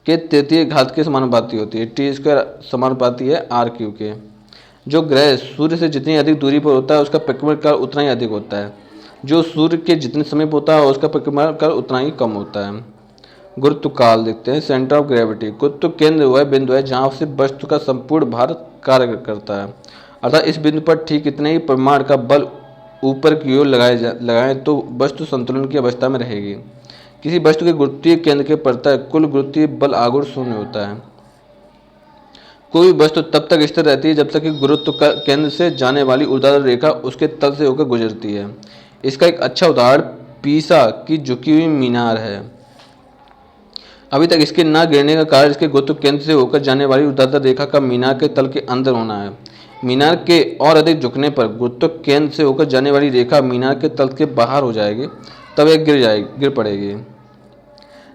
के तृतीय घात के समानुपाती होती है। t² समानुपाती है r³ के। जो ग्रह सूर्य से जितनी अधिक दूरी पर होता है उसका परिक्रमण काल उतना ही अधिक होता है। जो सूर्य के जितने समीप होता है उसका परिक्रमण काल उतना ही कम होता है। गुरुत्व काल देखते हैं। सेंटर ऑफ ग्रेविटी, गुरुत्व केंद्र वह बिंदु है जहाँ से वस्तु का संपूर्ण भार कार्य करता है, अर्थात इस बिंदु पर ठीक इतने ही परिमाण का बल ऊपर की ओर लगाएं तो वस्तु संतुलन की अवस्था में रहेगी। किसी वस्तु के गुरुत्वीय केंद्र के प्रत्यय कुल गुरुत्वीय बल आघूर्ण शून्य होता है। कोई वस्तु तब तक स्थिर रहती है जब तक कि गुरुत्व केंद्र से जाने वाली ऊर्ध्वाधर रेखा उसके तल से होकर गुजरती है। इसका एक अच्छा उदाहरण पीसा की झुकी हुई मीनार है। अभी तक इसके न गिरने का कारण इसके गुरुत्व केंद्र से होकर जाने वाली ऊर्ध्वाधर रेखा का मीनार के तल के अंदर होना है। मीनार के और अधिक झुकने पर गुरुत्व केंद्र से होकर जाने वाली रेखा मीनार के तल के बाहर हो जाएगी, तब यह गिर पड़ेगी।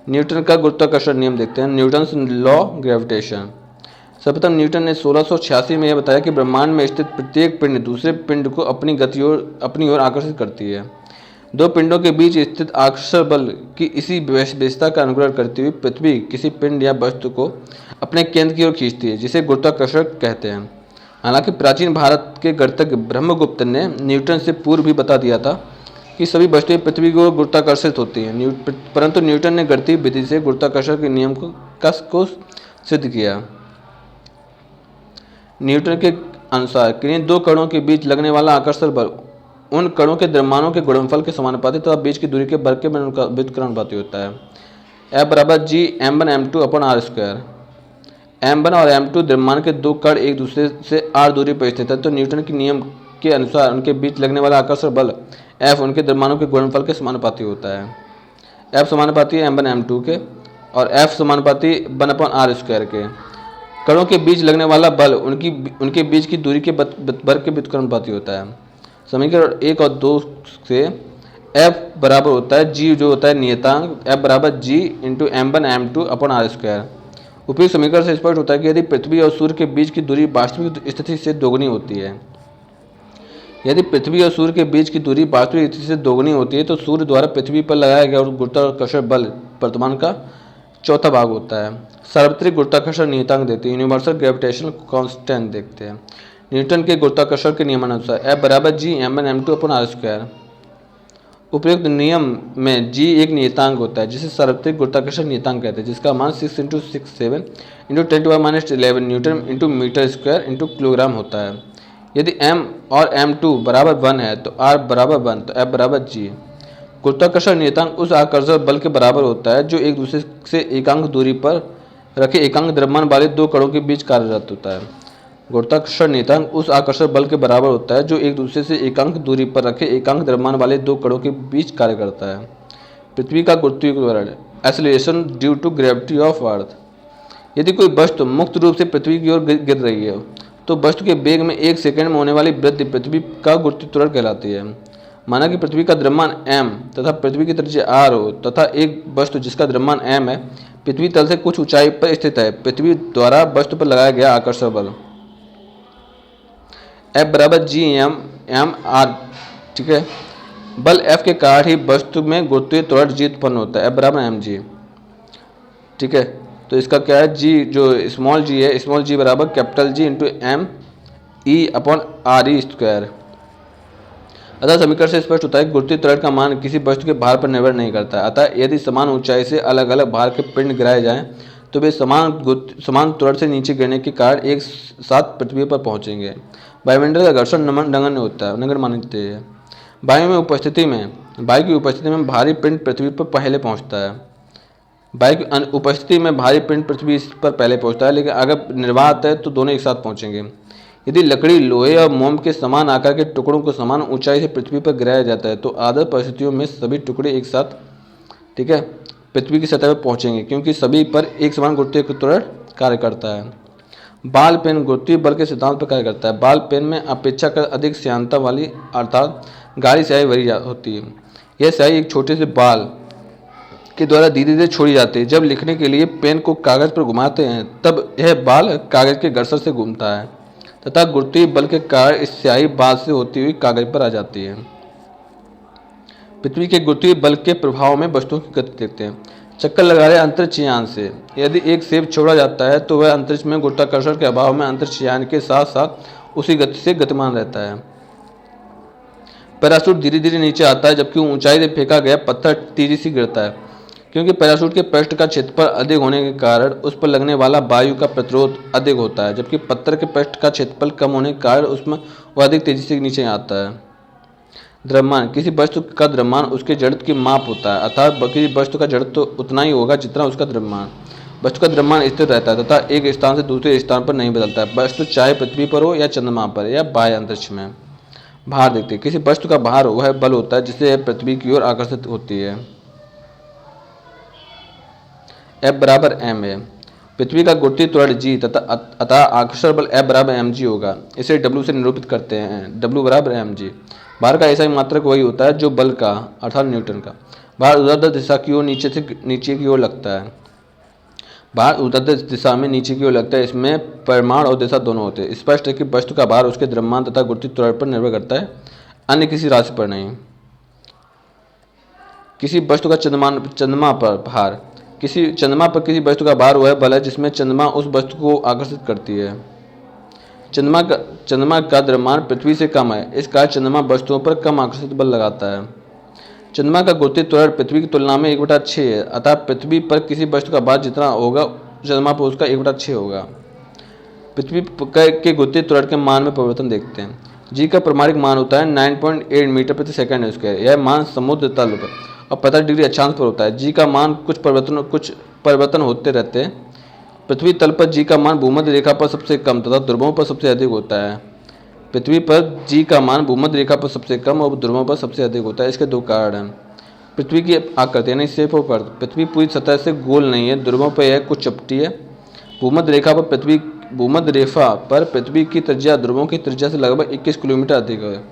न्यूटन का गुरुत्वाकर्षण नियम देखते हैं। Newton's law gravitation. सर्वप्रथम न्यूटन ने 1686 में यह बताया कि ब्रह्मांड में स्थित प्रत्येक पिंड दूसरे पिंड को अपनी ओर आकर्षित करती है। दो पिंडों के बीच स्थित आकर्षण बल की इसी विशेषता का अनुकरण करती हुई पृथ्वी किसी पिंड या वस्तु को अपने केंद्र की ओर खींचती है, जिसे गुरुत्वाकर्षण कहते हैं। हालांकि प्राचीन भारत के गणितज्ञ ब्रह्मगुप्त ने न्यूटन से पूर्व भी बता दिया था कि सभी वस्तुएं पृथ्वी की ओर गुरुत्वाकर्षित होती हैं, परंतु न्यूटन ने गणितीय विधि से गुरुत्वाकर्षण के नियम को सिद्ध किया। न्यूटन के अनुसार किन्हीं दो कणों के बीच लगने वाला आकर्षण बल उन कणों के द्रव्यमानों के गुणनफल के समानुपाती तथा बीच की दूरी के वर्ग के व्युत्क्रमानुपाती होता है। F = G m1 m2/r²। m1 और m2 द्रव्यमान के दो कण एक दूसरे से r दूरी पर स्थित है, तो न्यूटन के नियम के अनुसार उनके बीच लगने वाला आकर्षण बल F उनके द्रव्यमानों के गुणनफल के समानुपाती होता है। F समानुपाती है m1 m2 के और F समानुपाती 1/r² के। कणों के बीच लगने वाला बल उनके बीच की दूरी के वर्ग के व्युत्क्रमानुपाती होता है। समीकरण 1 और 2 से F बराबर होता है g जो होता है नियतांक F बराबर g into m1 m2 upon r²। उपयुक्त समीकरण से स्पष्ट होता है कि यदि पृथ्वी और सूर्य के बीच की दूरी वास्तविक स्थिति से दोगुनी होती है, यदि पृथ्वी और सूर्य के बीच की दूरी वास्तविक स्थिति से दोगुनी होती है तो सूर्य द्वारा पृथ्वी पर लगाया गया गुरुत्वाकर्षण बल वर्तमान का चौथा भाग होता है। सार्वत्रिक गुरुत्वाकर्षण नियतांक देखते हैं, यूनिवर्सल ग्रेविटेशनल कांस्टेंट देखते हैं। न्यूटन के गुरुत्वाकर्षण के नियमानुसार F बराबर g m1 m2 upon r²। उपयुक्त नियम में g एक नियतांक होता है जिसे सार्वत्रिक गुरुत्वाकर्षण नियतांक कहते हैं, जिसका मान 6 × 6 7 × 10⁻11 newton into metre square into kilogram होता है। यदि m और m2 बराबर 1 है तो r बराबर 1, तो F बराबर g। गुरुत्वाकर्षण नियतांक उस आकर्षण बल के बराबर होता है जो एक दूसरे से एकांक दूरी पर रखे एकांक द्रव्यमान वाले दो कणों के बीच कार्यरत होता है। गुरुत्वाकर्षण नियतांक उस आकर्षण बल के बराबर होता है जो एक दूसरे से एकांक दूरी पर रखे एकांक द्रव्यमान वाले दो कणों के बीच कार्य करता है। पृथ्वी का गुरुत्वाकर्षण acceleration due to gravity of earth. यदि कोई वस्तु मुक्त रूप से पृथ्वी की ओर गिर रही है तो वस्तु के वेग में 1 सेकंड में होने वाली वृद्धि पृथ्वी का गुरुत्वाकर्षण कहलाती है। माना कि पृथ्वी का द्रव्यमान m तथा पृथ्वी की त्रिज्या r हो तथा एक वस्तु जिसका द्रव्यमान m है पृथ्वी तल से कुछ ऊंचाई पर स्थित है। पृथ्वी द्वारा वस्तु पर लगाया गया आकर्षण बल F बराबर g m r, ठीक है। बल F के कारण ही वस्तु में गुरुत्वीय त्वरण g उत्पन्न होता है, F बराबर mg, ठीक है। तो इसका क्या है, g जो स्मॉल g है, स्मॉल g बराबर capital G into m e upon r e square. अतः समीकरण से स्पष्ट होता है कि गुरुत्वीय त्वरण का मान किसी वस्तु के भार पर निर्भर नहीं करता है। अतः यदि समान ऊंचाई से अलग अलग भार के पिंड गिराए जाएं तो वे समान त्वरण से नीचे गिरने के कारण एक साथ पृथ्वी पर पहुंचेंगे। वायुमंडल का घर्षण नगण्य होता है, नगण्य मानते हैं। वायु की उपस्थिति में भारी पिंड पृथ्वी पर पहले पहुंचता है। वायु की उपस्थिति में भारी पिंड पृथ्वी पर पहले पहुंचता है, लेकिन अगर निर्वात है तो दोनों एक साथ पहुंचेंगे। यदि लकड़ी, लोहे और मोम के समान आकार के टुकड़ों को समान ऊंचाई से पृथ्वी पर गिराया जाता है तो आदर्श परिस्थितियों में सभी टुकड़े एक साथ, ठीक है, पृथ्वी की सतह पर पहुंचेंगे क्योंकि सभी पर एक समान गुरुत्वीय त्वरण कार्य करता है। बॉल पेन गुरुत्वीय बल के सिद्धांत पर कार्य करता है। बॉल पेन में अपेक्षाकृत अधिक श्यानता वाली अर्थात गाढ़ी स्याही भरी होती है। यह स्याही एक छोटे से बॉल के द्वारा धीरे धीरे छोड़ी जाती है। जब लिखने के लिए पेन को कागज पर घुमाते हैं तब यह बॉल कागज के घर्षण से घूमता है तथा गुरुत्वीय बल के कारण इस स्याही बॉल से होती हुई कागज पर आ जाती है। पृथ्वी के गुरुत्वीय बल के प्रभाव में वस्तुओं की गति देखते हैं। चक्कर लगा रहे अंतरिक्ष यान से यदि एक सेब छोड़ा जाता है तो वह अंतरिक्ष में गुरुत्वाकर्षण के अभाव में अंतरिक्ष यान के साथ साथ उसी गति से गतिमान रहता है। पैराशूट धीरे धीरे नीचे आता है जबकि ऊंचाई से फेंका गया पत्थर तेजी से गिरता है, क्योंकि पैराशूट के पृष्ठ का क्षेत्रफल अधिक होने के कारण उस पर लगने वाला वायु का प्रतिरोध अधिक होता है, जबकि पत्थर के पृष्ठ का क्षेत्रफल कम होने के कारण उसमें वह अधिक तेजी से नीचे आता है। द्रव्यमान किसी वस्तु का द्रव्यमान उसके जड़त्व की माप होता है, अर्थात किसी वस्तु का जड़त्व तो उतना ही होगा जितना उसका द्रव्यमान। वस्तु का द्रव्यमान स्थिर रहता है तथा एक स्थान से दूसरे स्थान पर नहीं बदलता है, वस्तु चाहे पृथ्वी पर हो या चंद्रमा पर या बाह्य अंतरिक्ष में। भार देखते हैं। किसी वस्तु का भार वह बल होता है जिससे यह पृथ्वी की ओर आकर्षित होती है। F बराबर m है। पृथ्वी का गुरुत्वीय त्वरण g तथा अतः आकर्षण बल F बराबर mg होगा। इसे W से निरूपित करते हैं। W बराबर mg। भार का ऐसा ही मात्रक वही होता है जो बल का अर्थात न्यूटन का। भार ऊर्ध्वाधर दिशा की ओर नीचे की ओर लगता है। भार ऊर्ध्वाधर दिशा में नीचे की ओर लगता है। इसमें परिमाण और दिशा दोनों होते हैं। स्पष्ट है कि वस्तु का भार उसके द्रव्यमान तथा गुरुत्वीय त्वरण पर निर्भर करता है, अन्य किसी राशि पर नहीं। किसी वस्तु का चंद्रमा पर भार चंद्रमा पर किसी वस्तु का भार वह बल है जिसमें चंद्रमा उस वस्तु को आकर्षित करती है। चंद्रमा का द्रव्यमान पृथ्वी से कम है, इस कारण चंद्रमा वस्तुओं पर कम आकर्षित बल लगाता है। चंद्रमा का गुरुत्वीय त्वरण पृथ्वी की तुलना में 1/6 है, अतः पृथ्वी पर किसी वस्तु का भार जितना होगा चंद्रमा पर उसका 1/6 होगा। पृथ्वी के गुरुत्वीय त्वरण के मान में परिवर्तन देखते हैं। जी का प्रमाणिक मान होता है 9.8 मीटर प्रति सेकंड स्क्वायर। यह मान समुद्र तल पर और 50 डिग्री अक्षांश पर होता है। जी का मान कुछ परिवर्तन होते रहते हैं। पृथ्वी तल पर जी का मान भूमध्य रेखा पर सबसे कम तथा ध्रुवों पर सबसे अधिक होता है। पृथ्वी पर जी का मान भूमध्य रेखा पर सबसे कम और ध्रुवों पर सबसे अधिक होता है। इसके दो कारण हैं। पृथ्वी की आकृति यानी शेप ऑफ अर्थ, पृथ्वी पूरी सतह से गोल नहीं है, ध्रुवों पर यह कुछ चपटी है। भूमध्य रेखा पर पृथ्वी की त्रिज्या ध्रुवों की त्रिज्या से लगभग 21 किलोमीटर अधिक है।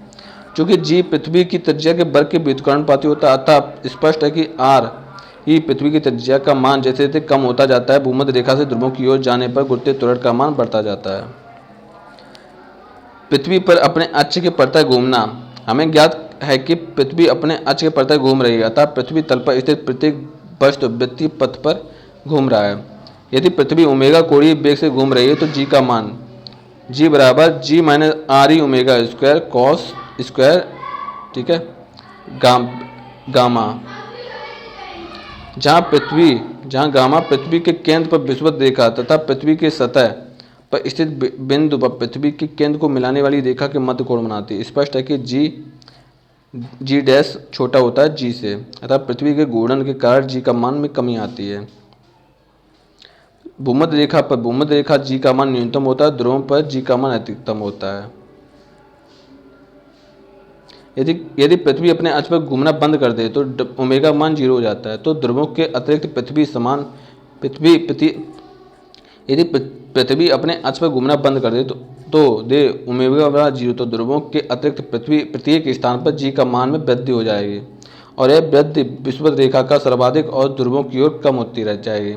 चूंकि जी पृथ्वी की त्रिज्या के वर्ग के व्युत्क्रमानुपाती होता है, अतः स्पष्ट है कि आर ही पृथ्वी की त्रिज्या का मान जैसे जैसे कम होता जाता है, भूमध्य रेखा से ध्रुवों की ओर जाने पर गुरुत्वीय त्वरण का मान बढ़ता जाता है। पृथ्वी पर अपने अक्ष के प्रति घूमना, हमें ज्ञात है कि पृथ्वी अपने अक्ष के प्रति घूम रही है, अतः पृथ्वी तल पर स्थित प्रत्येक वस्तु वृत्तीय पथ पर घूम रहा है। यदि पृथ्वी ओमेगा कोणीय वेग से घूम रही है तो जी का मान जी बराबर G minus R E omega square cos square, ठीक है, गामा, जहाँ गामा पृथ्वी के केंद्र पर विषुवत रेखा तथा पृथ्वी के सतह पर स्थित बिंदु पर पृथ्वी के केंद्र को मिलाने वाली रेखा के मध्य कोण बनाती है। स्पष्ट है कि जी डैश छोटा होता है जी से, अतः पृथ्वी के घूर्णन के कारण जी का मान में कमी आती है। भूमध्य रेखा जी का मान न्यूनतम होता है, ध्रुवों पर जी का मान अधिकतम होता है। यदि पृथ्वी अपने अक्ष पर घूमना बंद कर दे तो ओमेगा मान 0 हो जाता है। तो ध्रुवों के अतिरिक्त यदि पृथ्वी अपने अक्ष पर घूमना बंद कर दे तो दे ओमेगा बराबर 0, तो ध्रुवों के अतिरिक्त प्रत्येक स्थान पर जी का मान में वृद्धि हो जाएगी और यह वृद्धि विषुवत रेखा का सर्वाधिक और ध्रुवों की ओर कम होती रह जाएगी।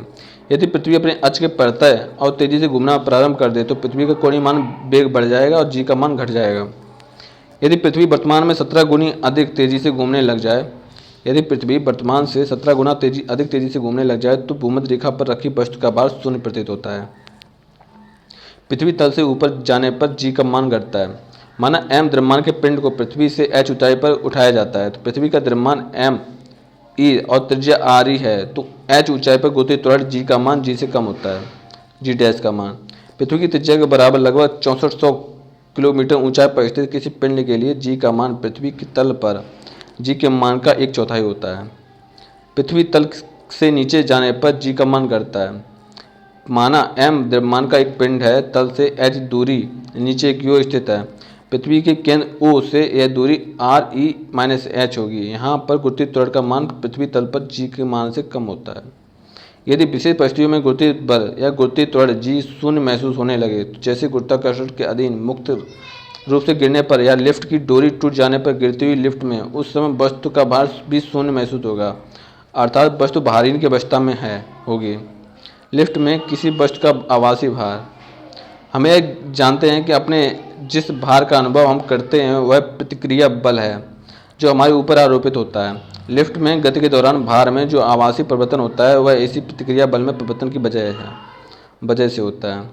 यदि पृथ्वी अपने अक्ष के प्रत्यय और तेजी से घूमना प्रारंभ कर दे तो पृथ्वी का कोणीय मान वेग बढ़ जाएगा और जी का मान घट जाएगा। यदि पृथ्वी वर्तमान में 17 गुनी अधिक तेजी से घूमने लग जाए अधिक तेजी से घूमने लग जाए तो भूमध्य रेखा पर रखी वस्तु का भार शून्य प्रतीत होता है। पृथ्वी तल से ऊपर जाने पर जी का मान घटता है। माना m द्रव्यमान के पिंड को पृथ्वी से h ऊंचाई पर उठाया जाता है, तो पृथ्वी का द्रव्यमान m e और त्रिज्या r e है, तो h ऊंचाई पर गुरुत्वीय त्वरण g का मान g से कम होता है, g डैश का मान। पृथ्वी की त्रिज्या के बराबर लगभग 6400 किलोमीटर ऊंचाई पर स्थित किसी पिंड के लिए जी का मान पृथ्वी के तल पर जी के मान का 1/4 होता है। पृथ्वी तल से नीचे जाने पर जी का मान घटता है। माना m द्रव्यमान का एक पिंड है, तल से h दूरी नीचे की ओर स्थित है। पृथ्वी के केंद्र O से यह दूरी r e माइनस h होगी। यहाँ पर गुरुत्वीय त्वरण का मान पृथ्वी तल पर g के मान से कम होता है। यदि विशेष परिस्थितियों में गुरुत्वीय बल या गुरुत्वीय त्वरण g शून्य महसूस होने लगे, तो जैसे गुरुत्वाकर्षण के अधीन मुक्त रूप से गिरने पर या लिफ्ट की डोरी टूट जाने पर गिरती हुई लिफ्ट में, उस समय वस्तु का भार भी शून्य महसूस होगा, अर्थात वस्तु भारहीन की अवस्था में होगी। लिफ्ट में किसी वस्तु का आभासी भार, हम यह जानते हैं कि अपने जिस भार का अनुभव हम करते हैं वह प्रतिक्रिया बल है जो हमारे ऊपर आरोपित होता है। लिफ्ट में गति के दौरान भार में जो आभासी परिवर्तन होता है वह ऐसी प्रतिक्रिया बल में परिवर्तन की वजह से होता है।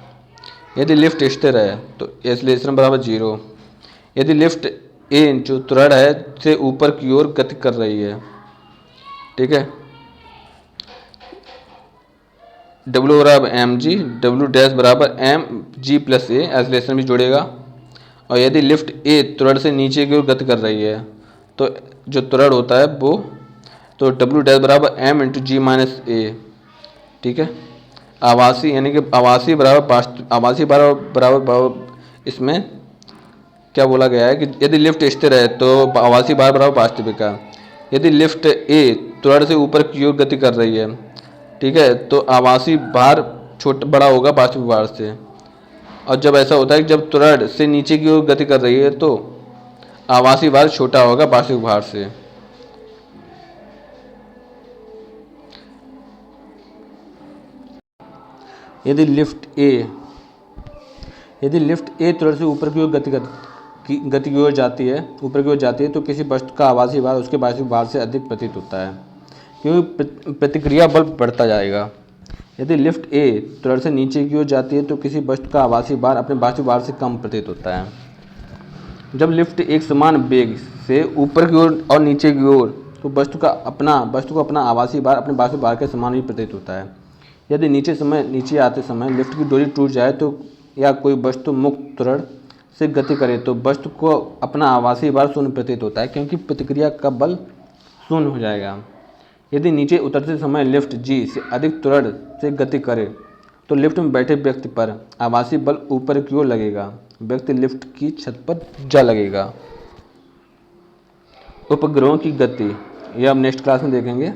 यदि लिफ्ट स्थिर है तो एक्सेलरेशन बराबर 0। यदि लिफ्ट ए जो त्वरण है से ऊपर की ओर गति कर रही है, ठीक है, W बराबर एम जी, डब्ल्यू डैश बराबर एम जी प्लस ए, एक्सेलरेशन भी जोड़ेगा। और यदि लिफ्ट ए त्वरण से नीचे की ओर गति कर रही है तो जो त्वरण होता है वो तो W डैश बराबर एम इंटू जी माइनस ए, ठीक है। आभासी यानी कि आभासी बराबर इसमें क्या बोला गया है कि यदि लिफ्ट स्थिर है तो आभासी भार बराबर वास्तविक है। यदि लिफ्ट ए त्वरण से ऊपर की ओर गति कर रही है, ठीक है, तो आभासी भार बड़ा होगा वास्तविक भार से। और जब ऐसा होता है कि जब त्वरण से नीचे की ओर गति कर रही है तो आभासी भार छोटा होगा वास्तविक भार से। यदि लिफ्ट ए त्वरण से ऊपर की ओर गति की ओर जाती है तो किसी वस्तु का आभासी भार उसके वास्तविक भार से अधिक प्रतीत होता है, क्योंकि प्रतिक्रिया बल बढ़ता जाएगा। यदि लिफ्ट ए त्वरण से नीचे की ओर जाती है तो किसी वस्तु का आभासी भार अपने वास्तविक भार से कम प्रतीत होता है। जब लिफ्ट एक समान वेग से ऊपर की ओर और नीचे की ओर तो वस्तु को अपना आभासी भार अपने वास्तविक भार के समान ही प्रतीत होता है। यदि नीचे आते समय लिफ्ट की डोरी टूट जाए तो या कोई वस्तु मुक्त त्वरण से गति करे तो वस्तु को अपना आभासी भार शून्य प्रतीत होता है, क्योंकि प्रतिक्रिया का बल शून्य हो जाएगा। यदि नीचे उतरते समय लिफ्ट जी से अधिक त्वरण से गति करे तो लिफ्ट में बैठे व्यक्ति पर आभासी बल ऊपर की ओर लगेगा, व्यक्ति लिफ्ट की छत पर जा लगेगा। उपग्रहों की गति, यह अब नेक्स्ट क्लास में देखेंगे।